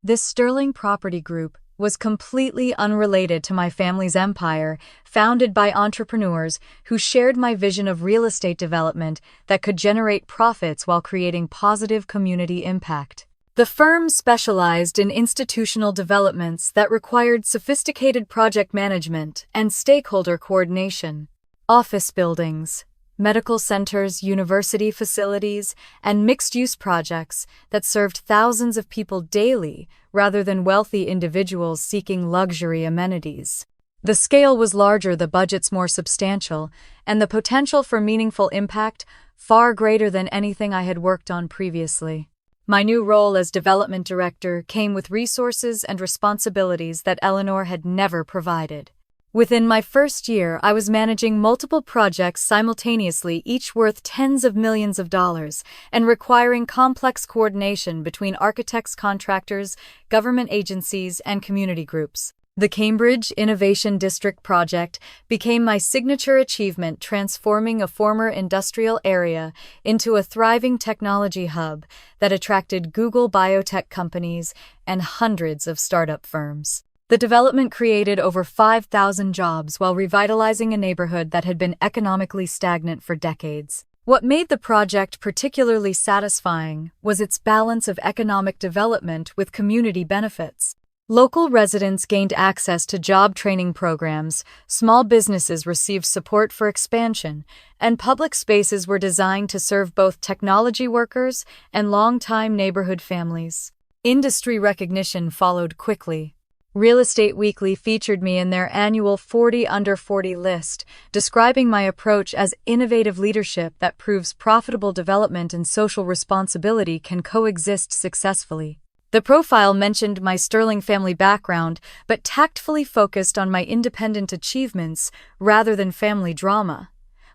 Speaker 1: This Sterling Property Group was completely unrelated to my family's empire, founded by entrepreneurs who shared my vision of real estate development that could generate profits while creating positive community impact. The firm specialized in institutional developments that required sophisticated project management and stakeholder coordination. Office buildings, medical centers, university facilities, and mixed-use projects that served thousands of people daily rather than wealthy individuals seeking luxury amenities. The scale was larger, the budgets more substantial, and the potential for meaningful impact far greater than anything I had worked on previously. My new role as development director came with resources and responsibilities that Eleanor had never provided. Within my first year, I was managing multiple projects simultaneously, each worth tens of millions of dollars, and requiring complex coordination between architects, contractors, government agencies, and community groups. The Cambridge Innovation District project became my signature achievement, transforming a former industrial area into a thriving technology hub that attracted Google biotech companies and hundreds of startup firms. The development created over 5,000 jobs while revitalizing a neighborhood that had been economically stagnant for decades. What made the project particularly satisfying was its balance of economic development with community benefits. Local residents gained access to job training programs, small businesses received support for expansion, and public spaces were designed to serve both technology workers and long-time neighborhood families. Industry recognition followed quickly. Real Estate Weekly featured me in their annual 40 Under 40 list, describing my approach as innovative leadership that proves profitable development and social responsibility can coexist successfully. The profile mentioned my Sterling family background, but tactfully focused on my independent achievements rather than family drama.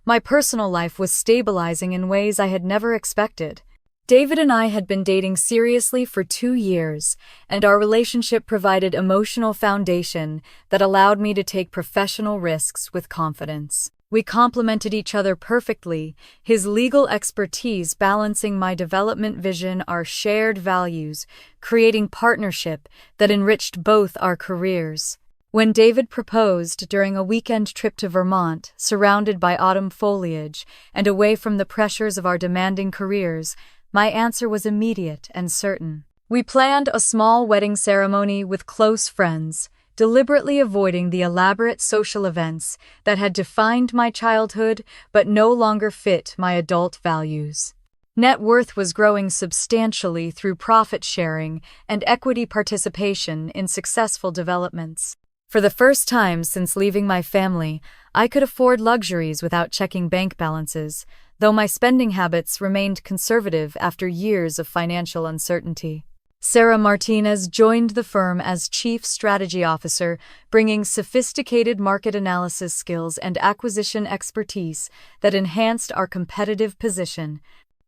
Speaker 1: My personal life was stabilizing in ways I had never expected. David and I had been dating seriously for 2 years, and our relationship provided emotional foundation that allowed me to take professional risks with confidence. We complemented each other perfectly, his legal expertise balancing my development vision, our shared values, creating partnership that enriched both our careers. When David proposed during a weekend trip to Vermont, surrounded by autumn foliage and away from the pressures of our demanding careers, my answer was immediate and certain. We planned a small wedding ceremony with close friends, deliberately avoiding the elaborate social events that had defined my childhood but no longer fit my adult values. Net worth was growing substantially through profit sharing and equity participation in successful developments. For the first time since leaving my family, I could afford luxuries without checking bank balances, though my spending habits remained conservative after years of financial uncertainty. Sarah Martinez joined the firm as Chief Strategy Officer, bringing sophisticated market analysis skills and acquisition expertise that enhanced our competitive position.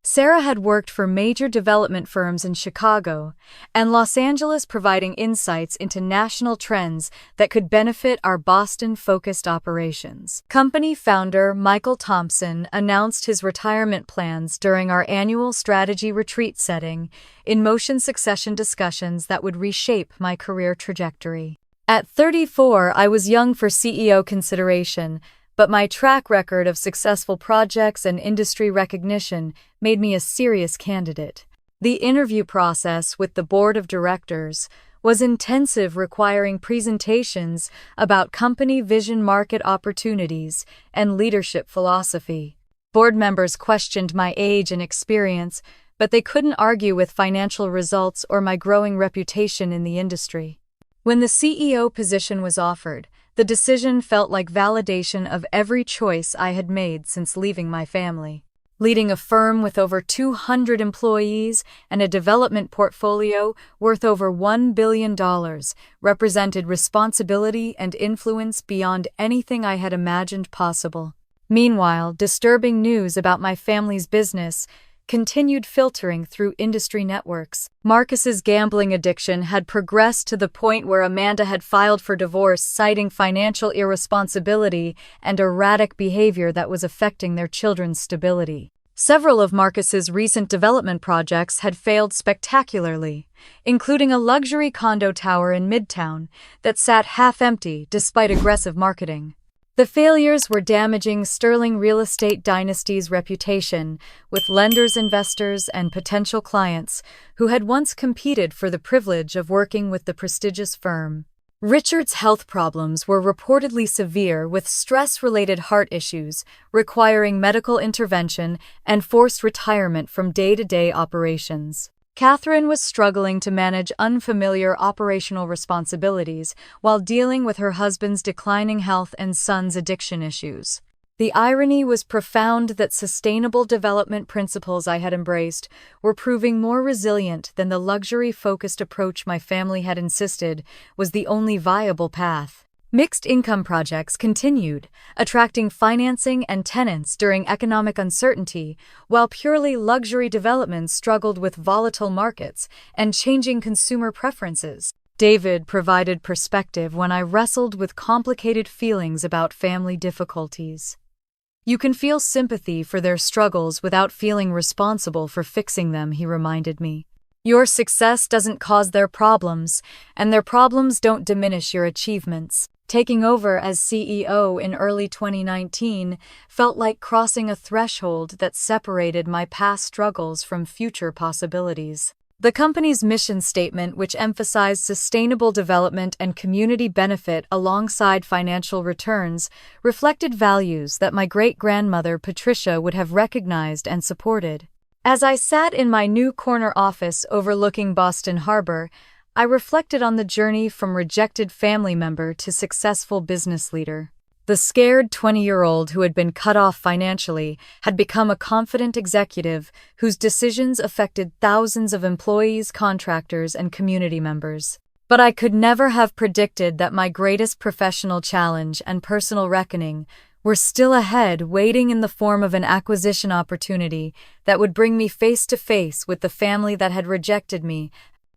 Speaker 1: Sarah had worked for major development firms in Chicago and Los Angeles, providing insights into national trends that could benefit our Boston-focused operations. Company founder Michael Thompson announced his retirement plans during our annual strategy retreat, setting in motion succession discussions that would reshape my career trajectory. At 34, I was young for CEO consideration, but my track record of successful projects and industry recognition made me a serious candidate. The interview process with the board of directors was intensive, requiring presentations about company vision, market opportunities, and leadership philosophy. Board members questioned my age and experience, but they couldn't argue with financial results or my growing reputation in the industry. When the CEO position was offered, The decision felt like validation of every choice I had made since leaving my family. Leading a firm with over 200 employees and a development portfolio worth over $1 billion represented responsibility and influence beyond anything I had imagined possible. Meanwhile, disturbing news about my family's business continued filtering through industry networks. Marcus's gambling addiction had progressed to the point where Amanda had filed for divorce, citing financial irresponsibility and erratic behavior that was affecting their children's stability. Several of Marcus's recent development projects had failed spectacularly, including a luxury condo tower in Midtown that sat half-empty despite aggressive marketing. The failures were damaging Sterling Real Estate Dynasty's reputation with lenders, investors, and potential clients who had once competed for the privilege of working with the prestigious firm. Richard's health problems were reportedly severe, with stress-related heart issues requiring medical intervention and forced retirement from day-to-day operations. Catherine was struggling to manage unfamiliar operational responsibilities while dealing with her husband's declining health and son's addiction issues. The irony was profound that sustainable development principles I had embraced were proving more resilient than the luxury-focused approach my family had insisted was the only viable path. Mixed-income projects continued, attracting financing and tenants during economic uncertainty, while purely luxury developments struggled with volatile markets and changing consumer preferences. David provided perspective when I wrestled with complicated feelings about family difficulties. You can feel sympathy for their struggles without feeling responsible for fixing them, he reminded me. Your success doesn't cause their problems, and their problems don't diminish your achievements. Taking over as CEO in early 2019 felt like crossing a threshold that separated my past struggles from future possibilities. The company's mission statement, which emphasized sustainable development and community benefit alongside financial returns, reflected values that my great-grandmother Patricia would have recognized and supported. As I sat in my new corner office overlooking Boston Harbor, I reflected on the journey from rejected family member to successful business leader. The scared 20-year-old who had been cut off financially had become a confident executive whose decisions affected thousands of employees, contractors, and community members. But I could never have predicted that my greatest professional challenge and personal reckoning were still ahead, waiting in the form of an acquisition opportunity that would bring me face to face with the family that had rejected me,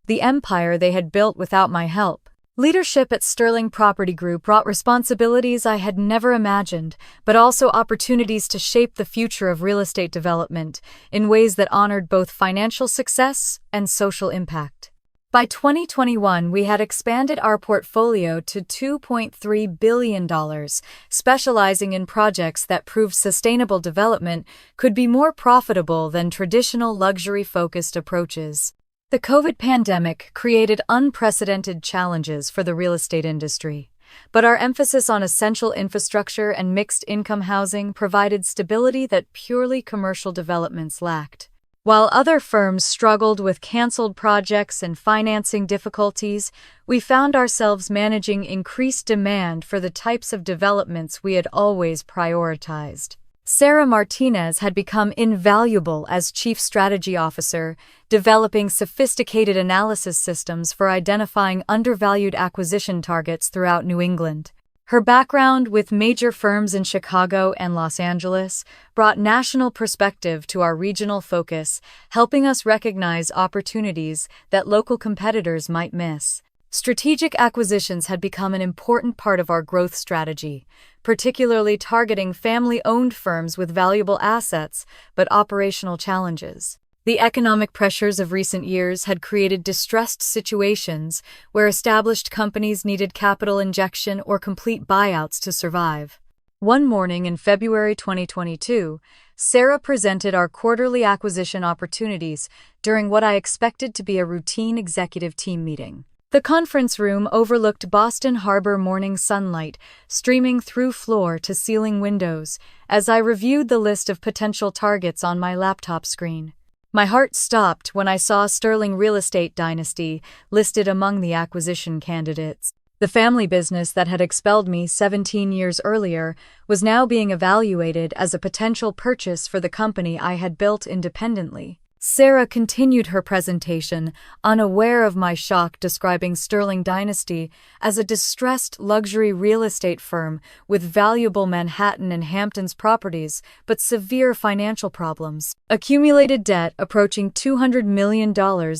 Speaker 1: the empire they had built without my help. Leadership at Sterling Property Group brought responsibilities I had never imagined, but also opportunities to shape the future of real estate development in ways that honored both financial success and social impact. By 2021, we had expanded our portfolio to $2.3 billion, specializing in projects that proved sustainable development could be more profitable than traditional luxury-focused approaches. The COVID pandemic created unprecedented challenges for the real estate industry, but our emphasis on essential infrastructure and mixed-income housing provided stability that purely commercial developments lacked. While other firms struggled with canceled projects and financing difficulties, we found ourselves managing increased demand for the types of developments we had always prioritized. Sarah Martinez had become invaluable as Chief Strategy Officer, developing sophisticated analysis systems for identifying undervalued acquisition targets throughout New England. Her background with major firms in Chicago and Los Angeles brought national perspective to our regional focus, helping us recognize opportunities that local competitors might miss. Strategic acquisitions had become an important part of our growth strategy, particularly targeting family-owned firms with valuable assets but operational challenges. The economic pressures of recent years had created distressed situations where established companies needed capital injection or complete buyouts to survive. One morning in February 2022, Sarah presented our quarterly acquisition opportunities during what I expected to be a routine executive team meeting. The conference room overlooked Boston Harbor morning sunlight streaming through floor-to-ceiling windows as I reviewed the list of potential targets on my laptop screen. My heart stopped when I saw Sterling Real Estate Dynasty listed among the acquisition candidates. The family business that had expelled me 17 years earlier was now being evaluated as a potential purchase for the company I had built independently. Sarah continued her presentation, unaware of my shock, describing Sterling Dynasty as a distressed luxury real estate firm with valuable Manhattan and Hamptons properties but severe financial problems. Accumulated debt approaching $200 million,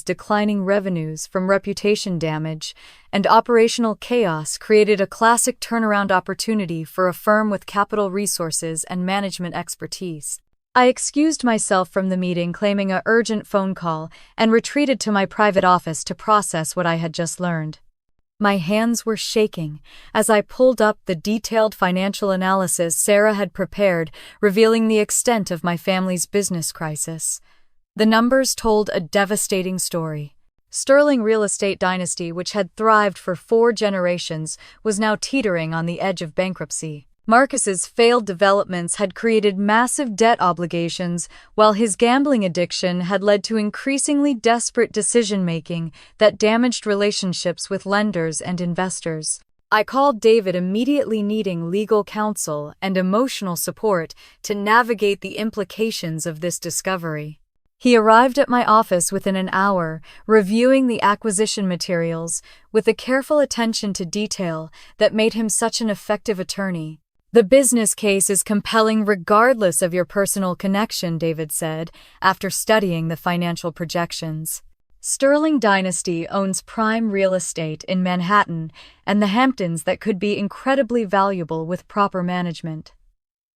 Speaker 1: declining revenues from reputation damage, and operational chaos created a classic turnaround opportunity for a firm with capital resources and management expertise. I excused myself from the meeting, claiming an urgent phone call, and retreated to my private office to process what I had just learned. My hands were shaking as I pulled up the detailed financial analysis Sarah had prepared, revealing the extent of my family's business crisis. The numbers told a devastating story. Sterling Real Estate Dynasty, which had thrived for 4 generations, was now teetering on the edge of bankruptcy. Marcus's failed developments had created massive debt obligations, while his gambling addiction had led to increasingly desperate decision-making that damaged relationships with lenders and investors. I called David, immediately needing legal counsel and emotional support to navigate the implications of this discovery. He arrived at my office within an hour, reviewing the acquisition materials with a careful attention to detail that made him such an effective attorney. "The business case is compelling regardless of your personal connection," David said, after studying the financial projections. Sterling Dynasty owns prime real estate in Manhattan and the Hamptons that could be incredibly valuable with proper management.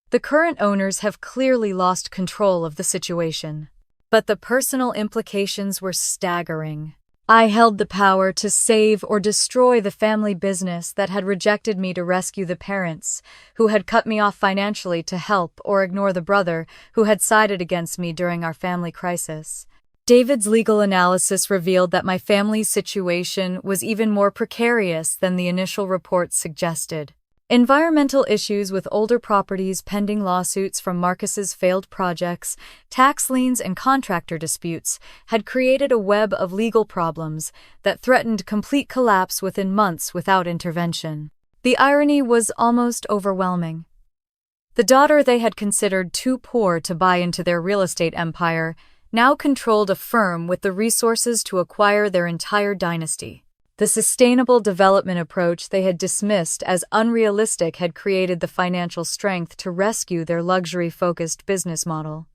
Speaker 1: The current owners have clearly lost control of the situation, but the personal implications were staggering. I held the power to save or destroy the family business that had rejected me, to rescue the parents who had cut me off financially, to help or ignore the brother who had sided against me during our family crisis. David's legal analysis revealed that my family's situation was even more precarious than the initial reports suggested. Environmental issues with older properties, pending lawsuits from Marcus's failed projects, tax liens, and contractor disputes had created a web of legal problems that threatened complete collapse within months without intervention. The irony was almost overwhelming. The daughter they had considered too poor to buy into their real estate empire now controlled a firm with the resources to acquire their entire dynasty. The sustainable development approach they had dismissed as unrealistic had created the financial strength to rescue their luxury-focused business model.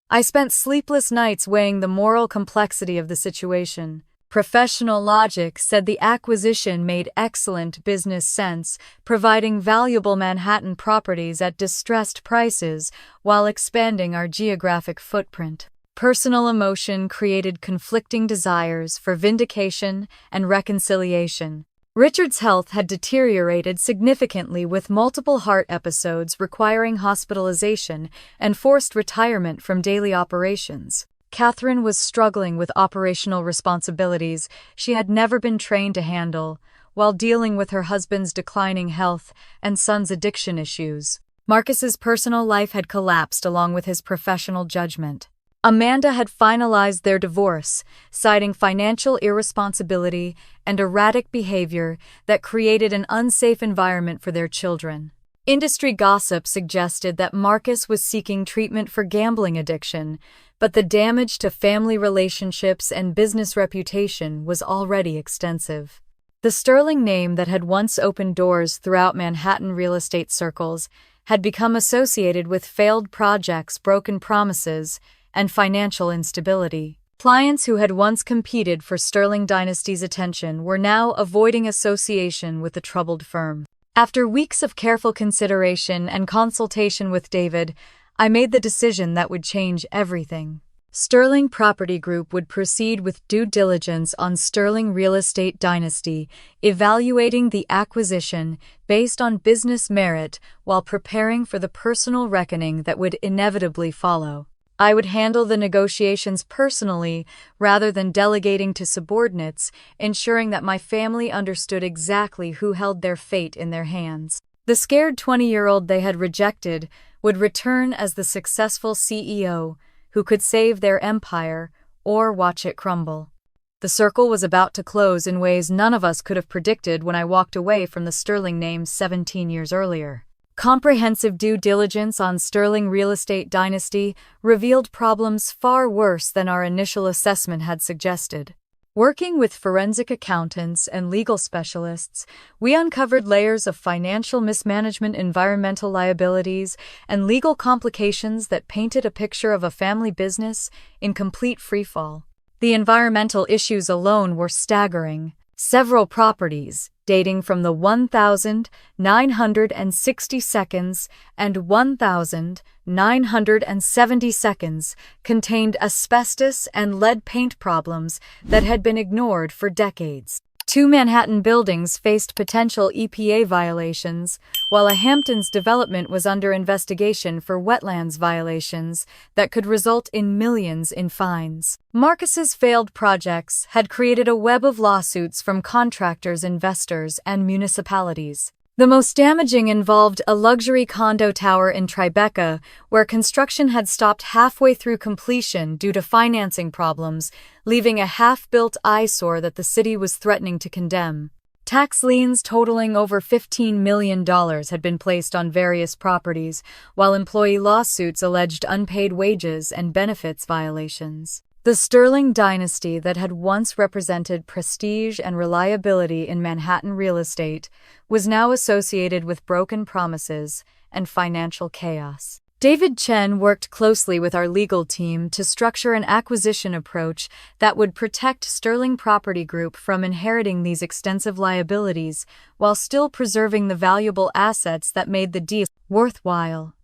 Speaker 1: I spent sleepless nights weighing the moral complexity of the situation. Professional logic said the acquisition made excellent business sense, providing valuable Manhattan properties at distressed prices while expanding our geographic footprint. Personal emotion created conflicting desires for vindication and reconciliation. Richard's health had deteriorated significantly, with multiple heart episodes requiring hospitalization and forced retirement from daily operations. Catherine was struggling with operational responsibilities she had never been trained to handle, while dealing with her husband's declining health and son's addiction issues. Marcus's personal life had collapsed along with his professional judgment. Amanda had finalized their divorce, citing financial irresponsibility and erratic behavior that created an unsafe environment for their children. Industry gossip suggested that Marcus was seeking treatment for gambling addiction, but the damage to family relationships and business reputation was already extensive. The Sterling name that had once opened doors throughout Manhattan real estate circles had become associated with failed projects, broken promises, and financial instability. Clients who had once competed for Sterling Dynasty's attention were now avoiding association with the troubled firm. After weeks of careful consideration and consultation with David, I made the decision that would change everything. Sterling Property Group would proceed with due diligence on Sterling Real Estate Dynasty, evaluating the acquisition based on business merit while preparing for the personal reckoning that would inevitably follow. I would handle the negotiations personally rather than delegating to subordinates, ensuring that my family understood exactly who held their fate in their hands. The scared 20-year-old they had rejected would return as the successful CEO who could save their empire or watch it crumble. The circle was about to close in ways none of us could have predicted when I walked away from the Sterling name 17 years earlier. Comprehensive due diligence on Sterling real estate dynasty revealed problems far worse than our initial assessment had suggested. Working with forensic accountants and legal specialists, we uncovered layers of financial mismanagement, environmental liabilities, and legal complications that painted a picture of a family business in complete freefall. The environmental issues alone were staggering. Several properties, dating from the 1960s and 1970s, contained asbestos and lead paint problems that had been ignored for decades. 2 Manhattan buildings faced potential EPA violations, while a Hamptons development was under investigation for wetlands violations that could result in millions in fines. Marcus's failed projects had created a web of lawsuits from contractors, investors, and municipalities. The most damaging involved a luxury condo tower in Tribeca, where construction had stopped halfway through completion due to financing problems, leaving a half-built eyesore that the city was threatening to condemn. Tax liens totaling over $15 million had been placed on various properties, while employee lawsuits alleged unpaid wages and benefits violations. The Sterling dynasty that had once represented prestige and reliability in Manhattan real estate was now associated with broken promises and financial chaos. David Chen worked closely with our legal team to structure an acquisition approach that would protect Sterling Property Group from inheriting these extensive liabilities while still preserving the valuable assets that made the deal worthwhile.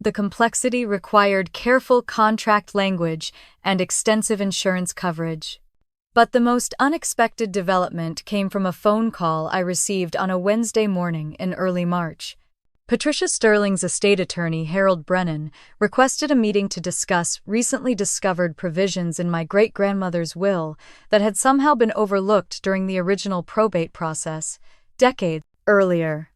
Speaker 1: The complexity required careful contract language and extensive insurance coverage. But the most unexpected development came from a phone call I received on a Wednesday morning in early March. Patricia Sterling's estate attorney, Harold Brennan, requested a meeting to discuss recently discovered provisions in my great-grandmother's will that had somehow been overlooked during the original probate process, decades earlier.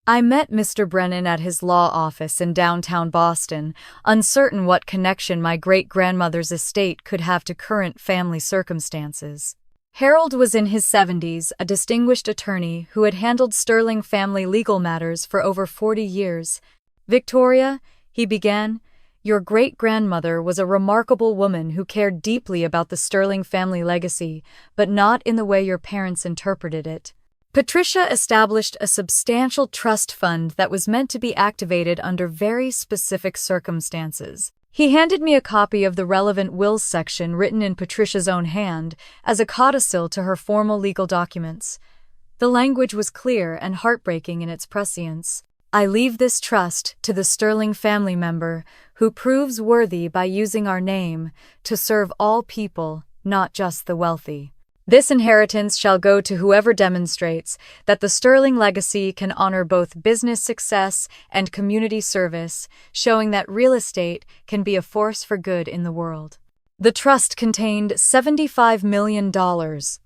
Speaker 1: I met Mr. Brennan at his law office in downtown Boston, uncertain what connection my great-grandmother's estate could have to current family circumstances. Harold was in his 70s, a distinguished attorney who had handled Sterling family legal matters for over 40 years. "Victoria," he began, "your great-grandmother was a remarkable woman who cared deeply about the Sterling family legacy, but not in the way your parents interpreted it. Patricia established a substantial trust fund that was meant to be activated under very specific circumstances." He handed me a copy of the relevant wills section written in Patricia's own hand as a codicil to her formal legal documents. The language was clear and heartbreaking in its prescience. "I leave this trust to the Sterling family member who proves worthy by using our name to serve all people, not just the wealthy. This inheritance shall go to whoever demonstrates that the Sterling legacy can honor both business success and community service, showing that real estate can be a force for good in the world." The trust contained $75 million,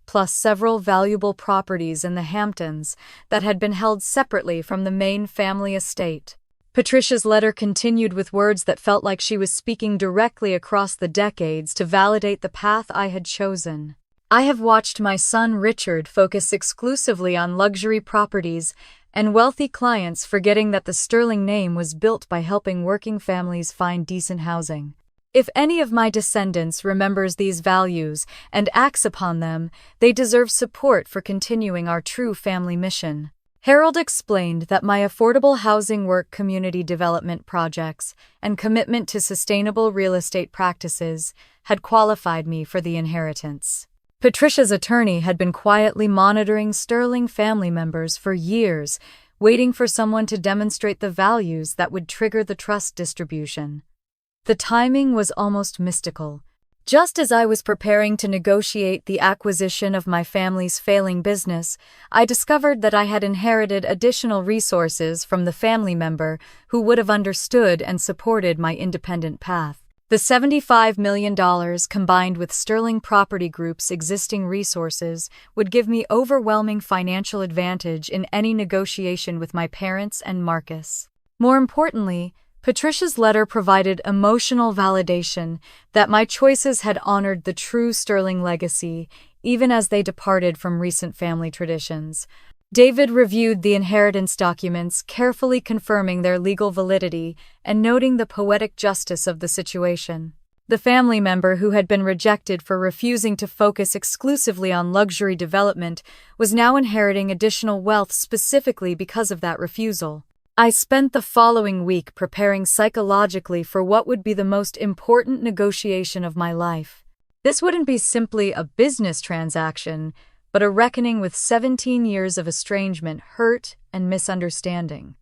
Speaker 1: plus several valuable properties in the Hamptons that had been held separately from the main family estate. Patricia's letter continued with words that felt like she was speaking directly across the decades to validate the path I had chosen. "I have watched my son Richard focus exclusively on luxury properties and wealthy clients, forgetting that the Sterling name was built by helping working families find decent housing. If any of my descendants remembers these values and acts upon them, they deserve support for continuing our true family mission." Harold explained that my affordable housing work, community development projects, and commitment to sustainable real estate practices had qualified me for the inheritance. Patricia's attorney had been quietly monitoring Sterling family members for years, waiting for someone to demonstrate the values that would trigger the trust distribution. The timing was almost mystical. Just as I was preparing to negotiate the acquisition of my family's failing business, I discovered that I had inherited additional resources from the family member who would have understood and supported my independent path. The $75 million combined with Sterling Property Group's existing resources would give me overwhelming financial advantage in any negotiation with my parents and Marcus. More importantly, Patricia's letter provided emotional validation that my choices had honored the true Sterling legacy, even as they departed from recent family traditions. David reviewed the inheritance documents, carefully confirming their legal validity and noting the poetic justice of the situation. The family member who had been rejected for refusing to focus exclusively on luxury development was now inheriting additional wealth specifically because of that refusal. I spent the following week preparing psychologically for what would be the most important negotiation of my life. This wouldn't be simply a business transaction, but a reckoning with 17 years of estrangement, hurt, and misunderstanding.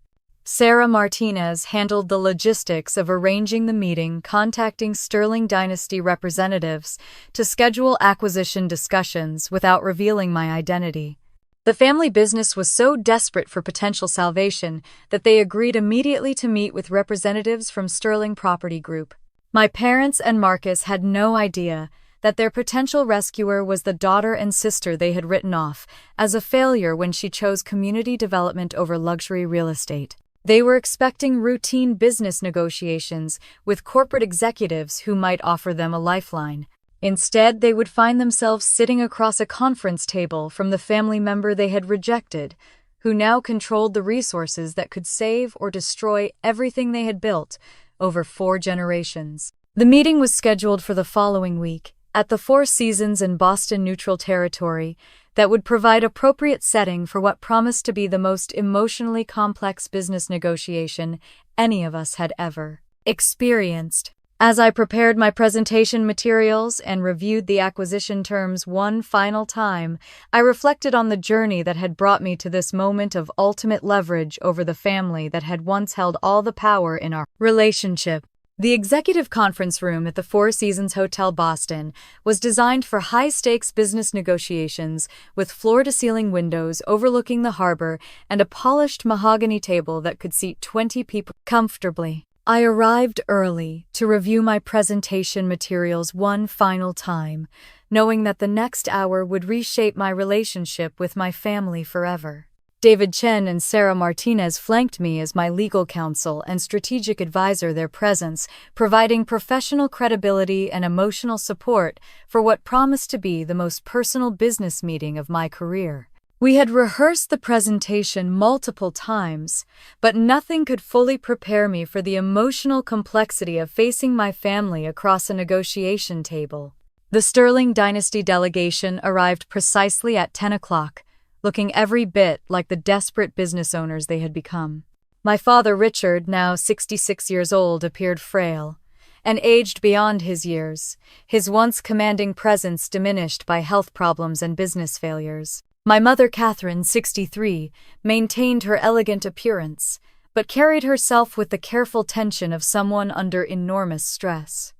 Speaker 1: Sarah Martinez handled the logistics of arranging the meeting, contacting Sterling Dynasty representatives to schedule acquisition discussions without revealing my identity. The family business was so desperate for potential salvation that they agreed immediately to meet with representatives from Sterling Property Group. My parents and Marcus had no idea that their potential rescuer was the daughter and sister they had written off as a failure when she chose community development over luxury real estate. They were expecting routine business negotiations with corporate executives who might offer them a lifeline. Instead, they would find themselves sitting across a conference table from the family member they had rejected, who now controlled the resources that could save or destroy everything they had built over 4 generations. The meeting was scheduled for the following week, at the Four Seasons in Boston Neutral Territory, that would provide appropriate setting for what promised to be the most emotionally complex business negotiation any of us had ever experienced. As I prepared my presentation materials and reviewed the acquisition terms one final time, I reflected on the journey that had brought me to this moment of ultimate leverage over the family that had once held all the power in our relationship. The executive conference room at the Four Seasons Hotel Boston was designed for high-stakes business negotiations with floor-to-ceiling windows overlooking the harbor and a polished mahogany table that could seat 20 people comfortably. I arrived early to review my presentation materials one final time, knowing that the next hour would reshape my relationship with my family forever. David Chen and Sarah Martinez flanked me as my legal counsel and strategic advisor, their presence providing professional credibility and emotional support for what promised to be the most personal business meeting of my career. We had rehearsed the presentation multiple times, but nothing could fully prepare me for the emotional complexity of facing my family across a negotiation table. The Sterling Dynasty delegation arrived precisely at 10 o'clock, looking every bit like the desperate business owners they had become. My father, Richard, now 66 years old, appeared frail and aged beyond his years, his once commanding presence diminished by health problems and business failures. My mother, Catherine, 63, maintained her elegant appearance, but carried herself with the careful tension of someone under enormous stress.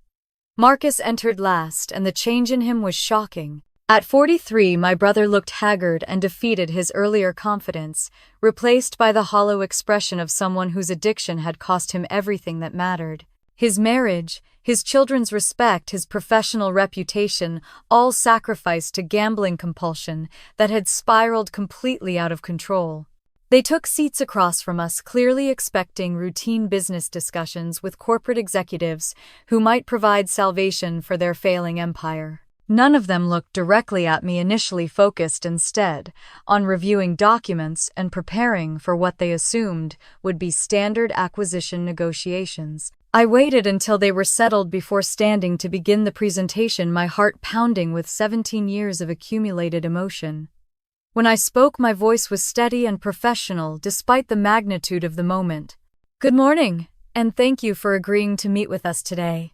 Speaker 1: Marcus entered last, and the change in him was shocking. At 43, my brother looked haggard and defeated, his earlier confidence replaced by the hollow expression of someone whose addiction had cost him everything that mattered. His marriage, his children's respect, his professional reputation, all sacrificed to gambling compulsion that had spiraled completely out of control. They took seats across from us, clearly expecting routine business discussions with corporate executives who might provide salvation for their failing empire. None of them looked directly at me, initially focused instead on reviewing documents and preparing for what they assumed would be standard acquisition negotiations. I waited until they were settled before standing to begin the presentation, my heart pounding with 17 years of accumulated emotion. When I spoke, my voice was steady and professional despite the magnitude of the moment. Good morning, and thank you for agreeing to meet with us today.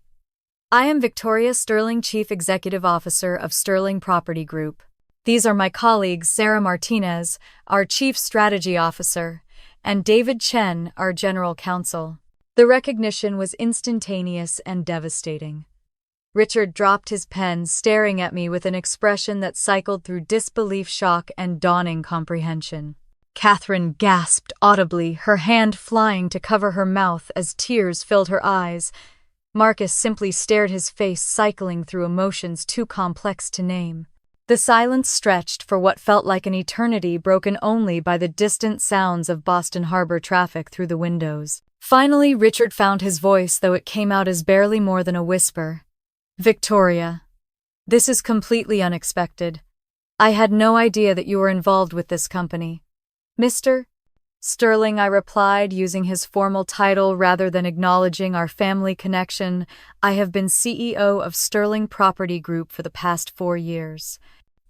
Speaker 1: I am Victoria Sterling, Chief Executive Officer of Sterling Property Group. These are my colleagues, Sarah Martinez, our Chief Strategy Officer, and David Chen, our General Counsel. The recognition was instantaneous and devastating. Richard dropped his pen, staring at me with an expression that cycled through disbelief, shock, and dawning comprehension. Catherine gasped audibly, her hand flying to cover her mouth as tears filled her eyes. Marcus simply stared, his face cycling through emotions too complex to name. The silence stretched for what felt like an eternity, broken only by the distant sounds of Boston Harbor traffic through the windows. Finally, Richard found his voice, though it came out as barely more than a whisper. Victoria, this is completely unexpected. I had no idea that you were involved with this company. Mr. Sterling, I replied, using his formal title rather than acknowledging our family connection. I have been CEO of Sterling Property Group for the past 4 years.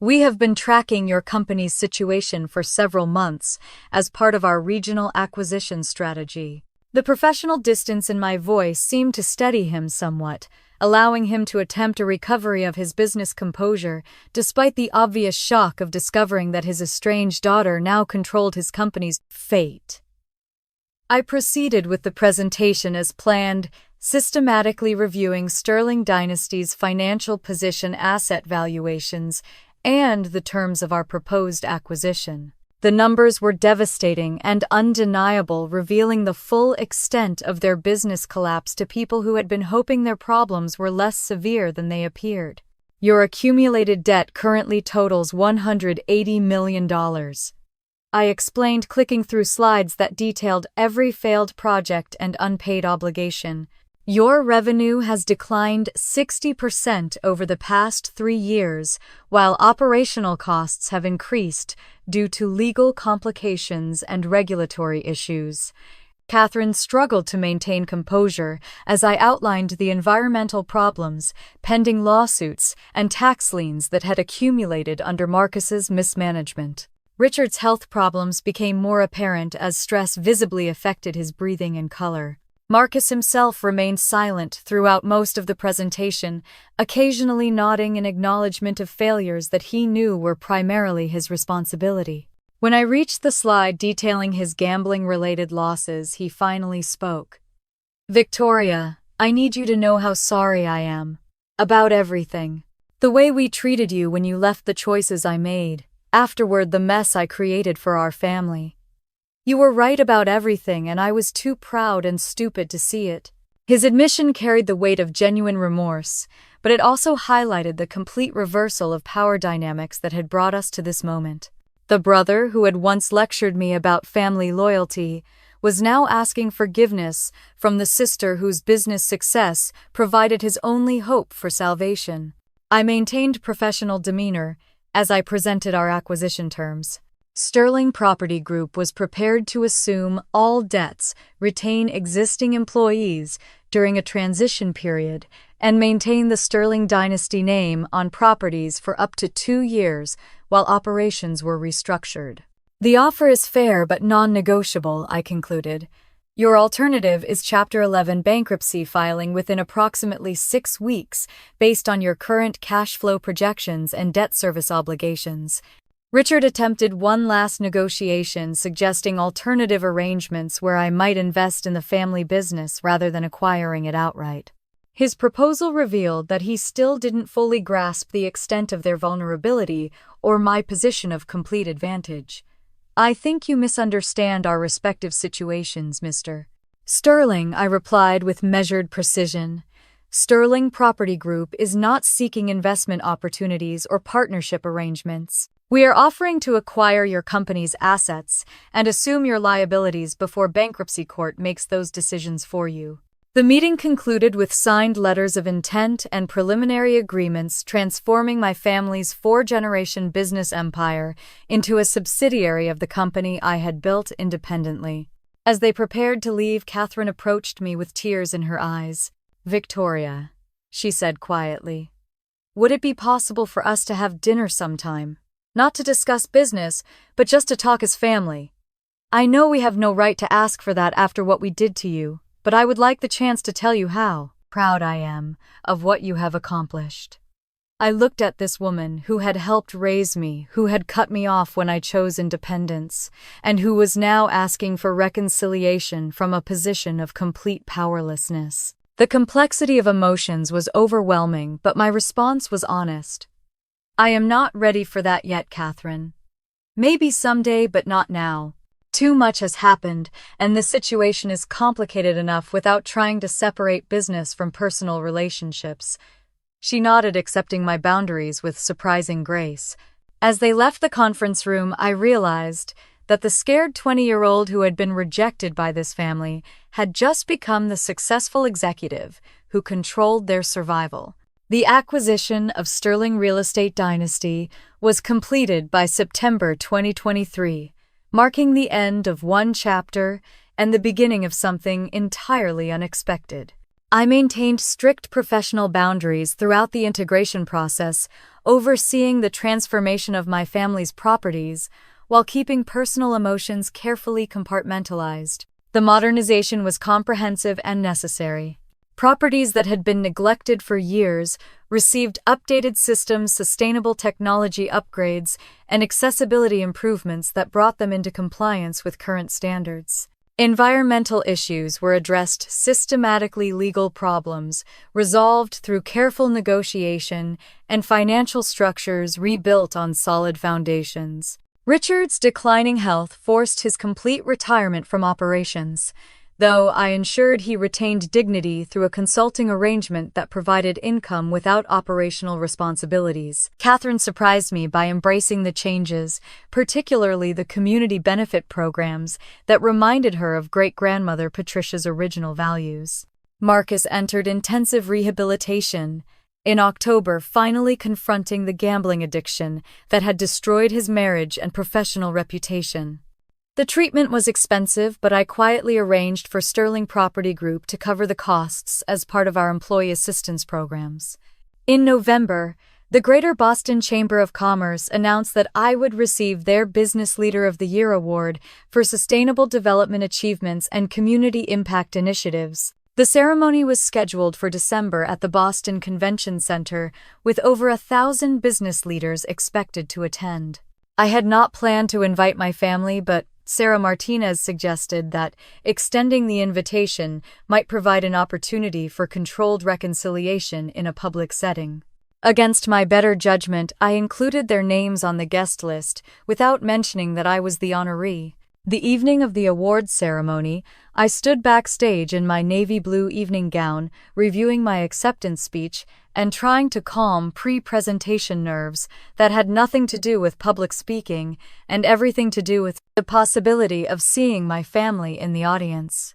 Speaker 1: We have been tracking your company's situation for several months as part of our regional acquisition strategy. The professional distance in my voice seemed to steady him somewhat, allowing him to attempt a recovery of his business composure, despite the obvious shock of discovering that his estranged daughter now controlled his company's fate. I proceeded with the presentation as planned, systematically reviewing Sterling Dynasty's financial position, asset valuations, and the terms of our proposed acquisition. The numbers were devastating and undeniable, revealing the full extent of their business collapse to people who had been hoping their problems were less severe than they appeared. Your accumulated debt currently totals $180 million. I explained, clicking through slides that detailed every failed project and unpaid obligation. Your revenue has declined 60% over the past 3 years, while operational costs have increased due to legal complications and regulatory issues. Catherine struggled to maintain composure as I outlined the environmental problems, pending lawsuits, and tax liens that had accumulated under Marcus's mismanagement. Richard's health problems became more apparent as stress visibly affected his breathing and color. Marcus himself remained silent throughout most of the presentation, occasionally nodding in acknowledgement of failures that he knew were primarily his responsibility. When I reached the slide detailing his gambling-related losses, he finally spoke. Victoria, I need you to know how sorry I am. About everything. The way we treated you when you left, the choices I made. Afterward, the mess I created for our family. You were right about everything, and I was too proud and stupid to see it. His admission carried the weight of genuine remorse, but it also highlighted the complete reversal of power dynamics that had brought us to this moment. The brother who had once lectured me about family loyalty was now asking forgiveness from the sister whose business success provided his only hope for salvation. I maintained professional demeanor as I presented our acquisition terms. Sterling Property Group was prepared to assume all debts, retain existing employees during a transition period, and maintain the Sterling Dynasty name on properties for up to 2 years while operations were restructured. The offer is fair but non-negotiable, I concluded. Your alternative is Chapter 11 bankruptcy filing within approximately 6 weeks based on your current cash flow projections and debt service obligations. Richard attempted one last negotiation, suggesting alternative arrangements where I might invest in the family business rather than acquiring it outright. His proposal revealed that he still didn't fully grasp the extent of their vulnerability or my position of complete advantage. I think you misunderstand our respective situations, Mr. Sterling, I replied with measured precision. Sterling Property Group is not seeking investment opportunities or partnership arrangements. We are offering to acquire your company's assets and assume your liabilities before bankruptcy court makes those decisions for you. The meeting concluded with signed letters of intent and preliminary agreements transforming my family's 4-generation business empire into a subsidiary of the company I had built independently. As they prepared to leave, Catherine approached me with tears in her eyes. Victoria, she said quietly, would it be possible for us to have dinner sometime? Not to discuss business, but just to talk as family. I know we have no right to ask for that after what we did to you, but I would like the chance to tell you how proud I am of what you have accomplished. I looked at this woman who had helped raise me, who had cut me off when I chose independence, and who was now asking for reconciliation from a position of complete powerlessness. The complexity of emotions was overwhelming, but my response was honest. I am not ready for that yet, Catherine. Maybe someday, but not now. Too much has happened, and the situation is complicated enough without trying to separate business from personal relationships. She nodded, accepting my boundaries with surprising grace. As they left the conference room, I realized that the scared 20-year-old who had been rejected by this family had just become the successful executive who controlled their survival. The acquisition of Sterling Real Estate Dynasty was completed by September 2023, marking the end of one chapter and the beginning of something entirely unexpected. I maintained strict professional boundaries throughout the integration process, overseeing the transformation of my family's properties while keeping personal emotions carefully compartmentalized. The modernization was comprehensive and necessary. Properties that had been neglected for years received updated systems, sustainable technology upgrades, and accessibility improvements that brought them into compliance with current standards. Environmental issues were addressed systematically, legal problems resolved through careful negotiation, and financial structures rebuilt on solid foundations. Richard's declining health forced his complete retirement from operations, though I ensured he retained dignity through a consulting arrangement that provided income without operational responsibilities. Catherine surprised me by embracing the changes, particularly the community benefit programs that reminded her of great-grandmother Patricia's original values. Marcus entered intensive rehabilitation in October, finally confronting the gambling addiction that had destroyed his marriage and professional reputation. The treatment was expensive, but I quietly arranged for Sterling Property Group to cover the costs as part of our employee assistance programs. In November, the Greater Boston Chamber of Commerce announced that I would receive their Business Leader of the Year award for sustainable development achievements and community impact initiatives. The ceremony was scheduled for December at the Boston Convention Center, with over 1,000 business leaders expected to attend. I had not planned to invite my family, but Sarah Martinez suggested that extending the invitation might provide an opportunity for controlled reconciliation in a public setting. Against my better judgment, I included their names on the guest list without mentioning that I was the honoree. The evening of the awards ceremony, I stood backstage in my navy blue evening gown, reviewing my acceptance speech and trying to calm pre-presentation nerves that had nothing to do with public speaking and everything to do with the possibility of seeing my family in the audience.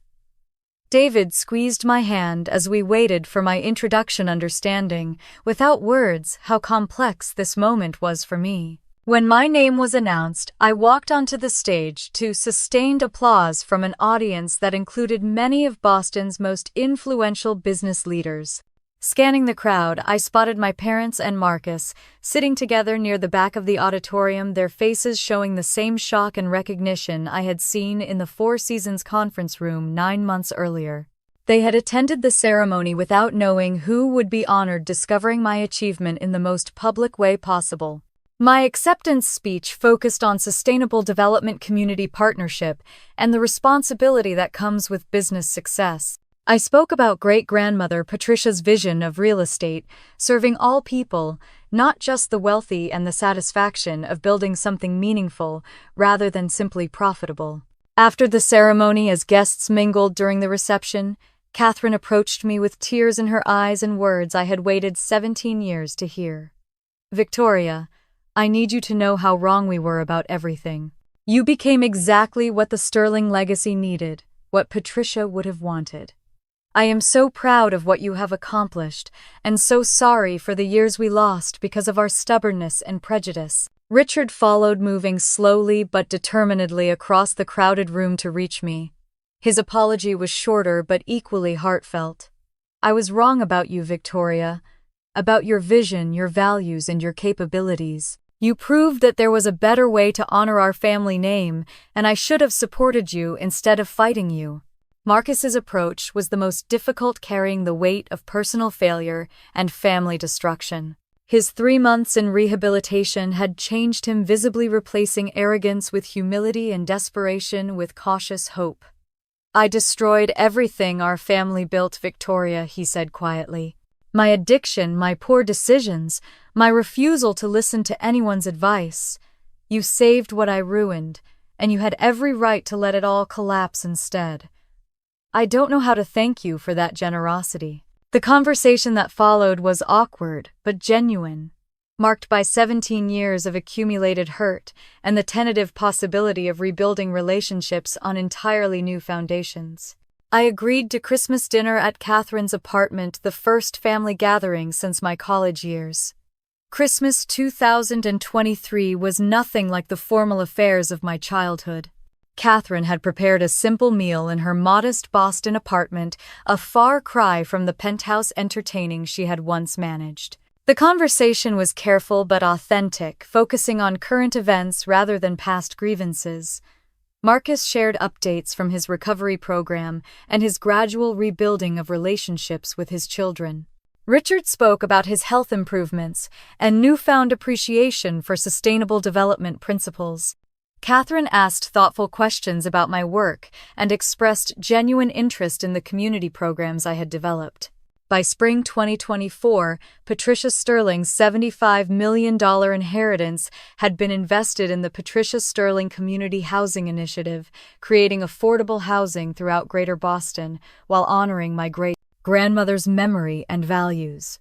Speaker 1: David squeezed my hand as we waited for my introduction, understanding, without words, how complex this moment was for me. When my name was announced, I walked onto the stage to sustained applause from an audience that included many of Boston's most influential business leaders. Scanning the crowd, I spotted my parents and Marcus sitting together near the back of the auditorium, their faces showing the same shock and recognition I had seen in the Four Seasons conference room 9 months earlier. They had attended the ceremony without knowing who would be honored, discovering my achievement in the most public way possible. My acceptance speech focused on sustainable development, community partnership, and the responsibility that comes with business success. I spoke about great-grandmother Patricia's vision of real estate, serving all people, not just the wealthy, and the satisfaction of building something meaningful rather than simply profitable. After the ceremony, as guests mingled during the reception, Catherine approached me with tears in her eyes and words I had waited 17 years to hear. "Victoria, I need you to know how wrong we were about everything. You became exactly what the Sterling legacy needed, what Patricia would have wanted. I am so proud of what you have accomplished, and so sorry for the years we lost because of our stubbornness and prejudice." Richard followed, moving slowly but determinedly across the crowded room to reach me. His apology was shorter but equally heartfelt. "I was wrong about you, Victoria, about your vision, your values, and your capabilities. You proved that there was a better way to honor our family name, and I should have supported you instead of fighting you." Marcus's approach was the most difficult, carrying the weight of personal failure and family destruction. His 3 months in rehabilitation had changed him, visibly replacing arrogance with humility and desperation with cautious hope. "I destroyed everything our family built, Victoria," he said quietly. "My addiction, my poor decisions, my refusal to listen to anyone's advice. You saved what I ruined, and you had every right to let it all collapse instead. I don't know how to thank you for that generosity." The conversation that followed was awkward but genuine. marked by 17 years of accumulated hurt and the tentative possibility of rebuilding relationships on entirely new foundations. I agreed to Christmas dinner at Catherine's apartment, the first family gathering since my college years. Christmas 2023 was nothing like the formal affairs of my childhood. Catherine had prepared a simple meal in her modest Boston apartment, a far cry from the penthouse entertaining she had once managed. The conversation was careful but authentic, focusing on current events rather than past grievances. Marcus shared updates from his recovery program and his gradual rebuilding of relationships with his children. Richard spoke about his health improvements and newfound appreciation for sustainable development principles. Catherine asked thoughtful questions about my work and expressed genuine interest in the community programs I had developed. By spring 2024, Patricia Sterling's $75 million inheritance had been invested in the Patricia Sterling Community Housing Initiative, creating affordable housing throughout Greater Boston while honoring my great-grandmother's memory and values.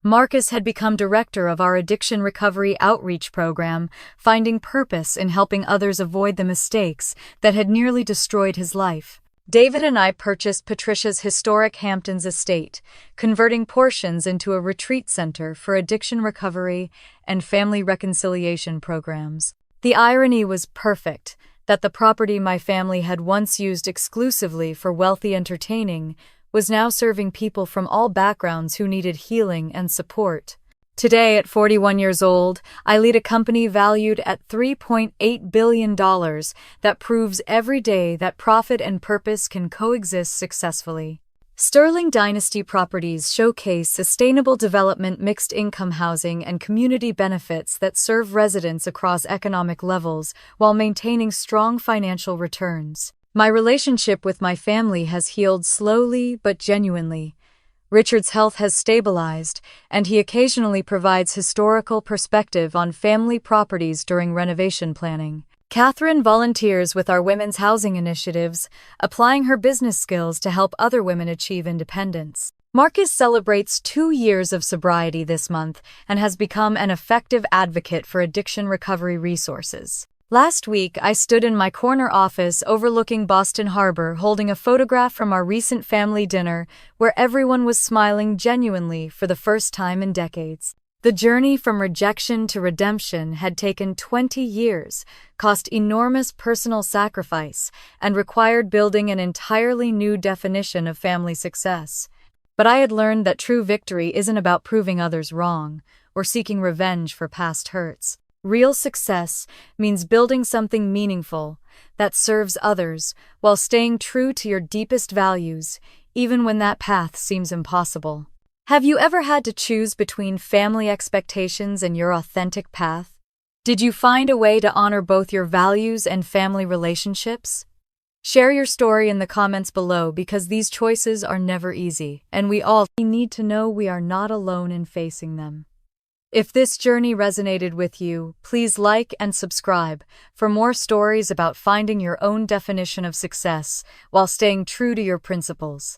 Speaker 1: Marcus had become director of our addiction recovery outreach program, finding purpose in helping others avoid the mistakes that had nearly destroyed his life. David and I purchased Patricia's historic Hamptons estate, converting portions into a retreat center for addiction recovery and family reconciliation programs. The irony was perfect, that the property my family had once used exclusively for wealthy entertaining was now serving people from all backgrounds who needed healing and support. Today, at 41 years old, I lead a company valued at $3.8 billion that proves every day that profit and purpose can coexist successfully. Sterling Dynasty Properties showcase sustainable development, mixed-income housing, and community benefits that serve residents across economic levels while maintaining strong financial returns. My relationship with my family has healed slowly but genuinely. Richard's health has stabilized, and he occasionally provides historical perspective on family properties during renovation planning. Catherine volunteers with our women's housing initiatives, applying her business skills to help other women achieve independence. Marcus celebrates 2 years of sobriety this month and has become an effective advocate for addiction recovery resources. Last week, I stood in my corner office overlooking Boston Harbor holding a photograph from our recent family dinner where everyone was smiling genuinely for the first time in decades. The journey from rejection to redemption had taken 20 years, cost enormous personal sacrifice, and required building an entirely new definition of family success. But I had learned that true victory isn't about proving others wrong or seeking revenge for past hurts. Real success means building something meaningful that serves others while staying true to your deepest values, even when that path seems impossible. Have you ever had to choose between family expectations and your authentic path? Did you find a way to honor both your values and family relationships? Share your story in the comments below because these choices are never easy, and we all need to know we are not alone in facing them. If this journey resonated with you, please like and subscribe for more stories about finding your own definition of success while staying true to your principles.